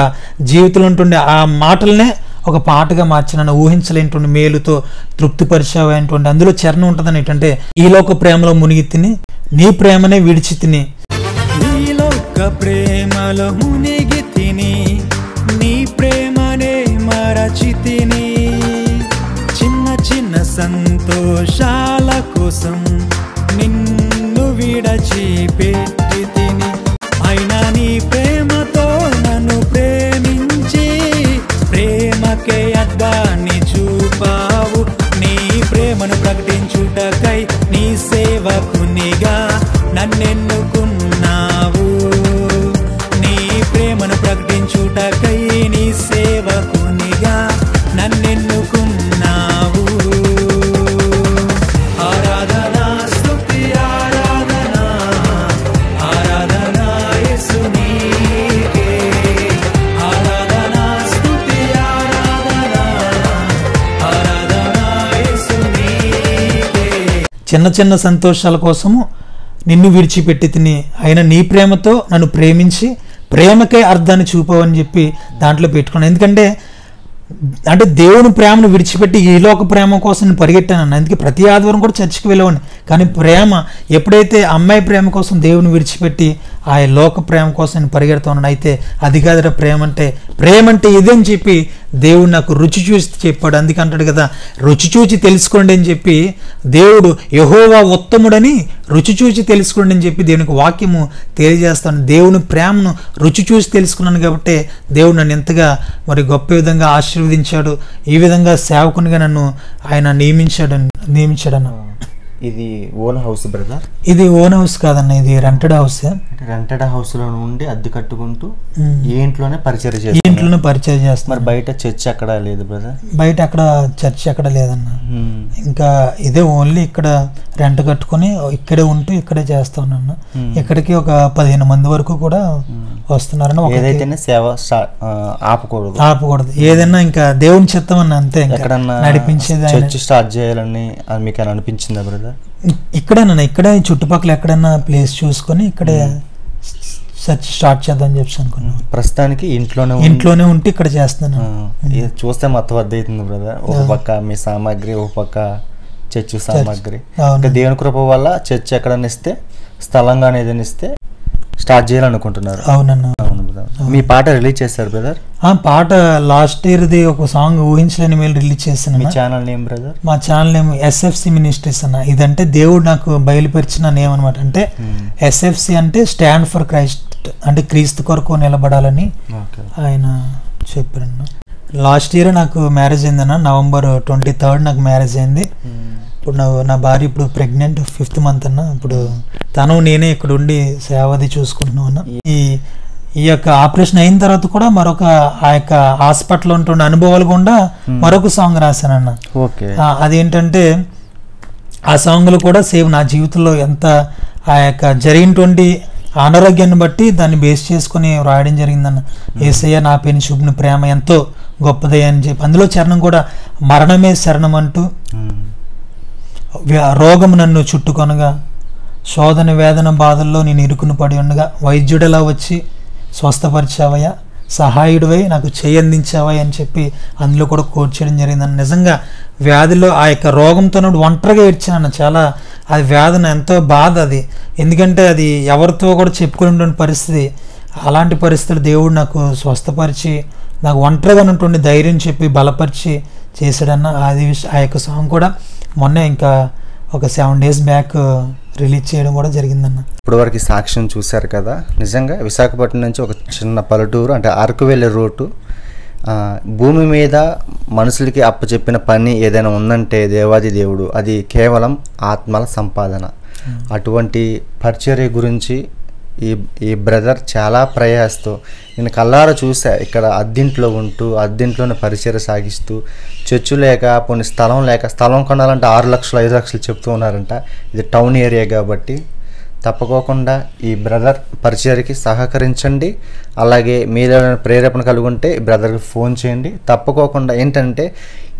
జీవితంలో ఉంటుండే ఆ మాటలనే ఒక పాటగా మార్చినను. ఊహించలేనటువంటి మేలుతో తృప్తిపరిచేటువంటి అందులో చరణం ఉంటుందని ఏంటంటే, ఈ లోక ప్రేమలో మునిగి తిని నీ ప్రేమనే విడిచి తిని, ఈ లోక ప్రేమలో మునిగి తిని నీ ప్రేమనే మరచి తిని, చిన్న చిన్న సంతోషాల కోసం నిన్ను విడచిపెట్టి తిని, అయినా నీ ప్రేమతో నన్ను ప్రేమించి ప్రేమకే అద్దాన్ని చూపావు. నీ ప్రేమను ప్రకటించుటకై నీ సేవకునిగా నన్నెన్నుకున్నావు. నీ ప్రేమను ప్రకటించుటకై నీ సేవకునిగా నన్నెన్నుకున్నావు. ఆరాధనా స్తుతి ఆరాధనా, ఆరాధనా యేసు నీకే, ఆరాధనా స్తుతి ఆరాధనా, ఆరాధనా యేసు నీకే. చిన్న చిన్న సంతోషాల కోసము నిన్ను విడిచిపెట్టి తిని, అయినా నీ ప్రేమతో నన్ను ప్రేమించి ప్రేమకే అర్థాన్ని చూపవని చెప్పి దాంట్లో పెట్టుకున్నాను. ఎందుకంటే అంటే దేవుని ప్రేమను విడిచిపెట్టి ఈ లోక ప్రేమ కోసం నేను పరిగెట్టాను. అందుకే ప్రతి ఆదివారం కూడా చర్చికి వెళ్ళేవాడిని. కానీ ప్రేమ ఎప్పుడైతే అమ్మాయి ప్రేమ కోసం దేవుని విడిచిపెట్టి ఆ లోక ప్రేమ కోసం నేను పరిగెడుతూ ఉన్నాను. అయితే అది కాదురా ప్రేమ అంటే ఇదని చెప్పి దేవుడు నాకు రుచి చూసి చెప్పాడు. అందుకే అంటాడు కదా, రుచి చూచి తెలుసుకోండి అని చెప్పి దేవుడు యెహోవా ఉత్తముడని రుచి చూచి తెలుసుకోండి అని చెప్పి దేవునికి వాక్యము తెలియజేస్తాను. దేవుని ప్రేమను రుచి చూసి తెలుసుకున్నాను కాబట్టి దేవుడు నన్ను ఎంతగా మరి గొప్ప విధంగా ఆశీర్వదించాడు. ఈ విధంగా సేవకునిగా నన్ను ఆయన నియమించాడన్న. ఇది ఓన్ హౌస్ బ్రదర్? ఇది ఓన్ హౌస్ కాదన్న, ఇది రెంటెడ్ హౌస్. రెంటెడ్ హౌస్ లో ఉండి అద్దె కట్టుకుంటూ ఈ ఇంట్లోనే పరిచయం చేస్తాను. మరి బయట చర్చ్ అక్కడ లేదు బ్రదర్? బయట అక్కడ చర్చ్ అక్కడ లేదన్న. ఇంకా ఇదే ఓన్లీ ఇక్కడ రెంట్ కట్టుకుని ఇక్కడే ఉంటూ ఇక్కడే చేస్తా ఉన్నాను. ఇక్కడికి ఒక 15 మంది వరకు కూడా వస్తున్నారని. ఏదైతేనే సేవ ఆపకూడదు. ఏదైనా ఇంకా దేవుని చిత్తం అన్న, అంతే. నడిపించేది చర్చ్ స్టార్ట్ చేయాలని మీకు అనిపించిందా బ్రదర్? ఇక్కడే చుట్టుపక్కల ఎక్కడైనా ప్లేస్ చూసుకొని ఇక్కడే చర్చ్ స్టార్ట్ చేద్దాం చెప్పి అనుకున్నాను. ప్రస్తుతానికి ఇంట్లోనే ఉంటే ఇక్కడ చేస్తున్నాను. చూస్తే మొత్తం అర్థమవుతుంది బ్రదర్. ఒక పక్క మీ సామాగ్రి, ఒక పక్క చర్చ్ సామాగ్రి. దేవుని కృప వల్ల చర్చ్ ఎక్కడైనా ఇస్తే, స్థలంగా ఏదైనా ఇస్తే స్టార్ట్ చేయాలనుకుంటున్నారు. అవునన్నా. మీ పాట రిలీజ్ చేశారు బ్రదర్? పాట లాస్ట్ ఇయర్ది ఒక సాంగ్ ఊహించలేని మేలు రిలీజ్ చేశాను. మీ ఛానల్ నేమ్ బ్రదర్? మా ఛానల్ నేమ్ ఎస్ఎఫ్సి మినిస్ట్రీస్ అన్న. ఇదంటే దేవుడు నాకు బయలుపరిచిన నేమ్ అనమాట. అంటే ఎస్ఎఫ్సి అంటే స్టాండ్ ఫర్ క్రైస్ట్, అంటే క్రీస్తు కొరకు నిలబడాలని ఆయన చెప్పారన్న. లాస్ట్ ఇయర్ నాకు మ్యారేజ్ అయిందన్న. November 23rd నాకు మ్యారేజ్ అయింది. ఇప్పుడు నా భార్య ఇప్పుడు ప్రెగ్నెంట్ 5th month అన్న. ఇప్పుడు తను నేనే ఇక్కడ ఉండి సేవది చూసుకుంటున్నాం అన్న. ఈ యొక్క ఆపరేషన్ అయిన తర్వాత కూడా మరొక ఆ యొక్క హాస్పిటల్లో ఉంటున్న అనుభవాలు కూడా మరొక సాంగ్ రాశానన్న. అదేంటంటే ఆ సాంగ్లో కూడా సేమ్ నా జీవితంలో ఎంత ఆ యొక్క జరిగినటువంటి అనారోగ్యాన్ని బట్టి దాన్ని బేస్ చేసుకుని రాయడం జరిగిందన్న. యేసయ్య నా పైన చూపిన ప్రేమ ఎంతో గొప్పదయ్య అని చెప్పి అందులో చరణం కూడా మరణమే శరణం అంటూ, రోగం నన్ను చుట్టుకొనగా, శోధన వేదన బాధల్లో నేను ఇరుకుని పడి ఉండగా వైద్యుడిలా వచ్చి స్వస్థపరిచావయ్యా, సహాయుడివై నాకు చేయందించావా అని చెప్పి అందులో కూడా కోట్ చేయడం జరిగిందని. నిజంగా వ్యాధిలో ఆ యొక్క రోగంతో ఒంటరిగా ఏడ్చాను. చాలా అది వేదన, ఎంతో బాధ అది. ఎందుకంటే అది ఎవరితో కూడా చెప్పుకునే పరిస్థితి. అలాంటి పరిస్థితులు దేవుడు నాకు స్వస్థపరిచి నాకు ఒంటరిగా ఉన్నటువంటి ధైర్యం చెప్పి బలపరిచి చేశాడన్న. అది ఆ యొక్క సాంగ్ కూడా మొన్న ఇంకా ఒక 7 days బ్యాక్ రిలీజ్ చేయడం కూడా జరిగిందన్న. ఇప్పుడు వరకు సాక్ష్యం చూశారు కదా. నిజంగా విశాఖపట్నం నుంచి ఒక చిన్న పల్లెటూరు, అంటే అరకు వెళ్ళే రూటు, భూమి మీద మనుషులకి అప్పచెప్పిన పని ఏదైనా ఉందంటే దేవాది దేవుడు, అది కేవలం ఆత్మల సంపాదన. అటువంటి పరిచర్య గురించి ఈ బ్రదర్ చాలా ప్రయాసతో, నేను కల్లారా చూసా, ఇక్కడ అద్దింట్లో ఉంటూ అద్దింట్లోనే పరిచర్య సాగిస్తూ, చర్చు లేక కొన్ని స్థలం కొనాలంటే 6 లక్షలు 5 లక్షలు చెప్తూ ఉన్నారంట. ఇది టౌన్ ఏరియా కాబట్టి తప్పకోకుండా ఈ బ్రదర్ పరిచర్యకి సహకరించండి. అలాగే మీరు ప్రేరేపణ కలుగుంటే ఈ బ్రదర్కి ఫోన్ చేయండి. తప్పకోకుండా ఏంటంటే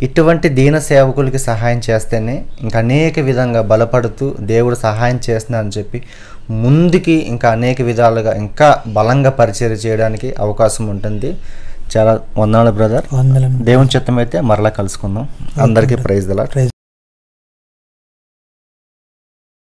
ఇటువంటి దీన సేవకులకి సహాయం చేస్తేనే ఇంకా అనేక విధంగా బలపడుతూ దేవుడు సహాయం చేస్తున్నారని చెప్పి ముందుకి ఇంకా అనేక విధాలుగా ఇంకా బలంగా పరిచర్య చేయడానికి అవకాశం ఉంటుంది. చాలా వందనాలు బ్రదర్. దేవుని చిత్తమైతే మరలా కలుసుకుందాం. అందరికీ ప్రైజ్ ది లార్డ్.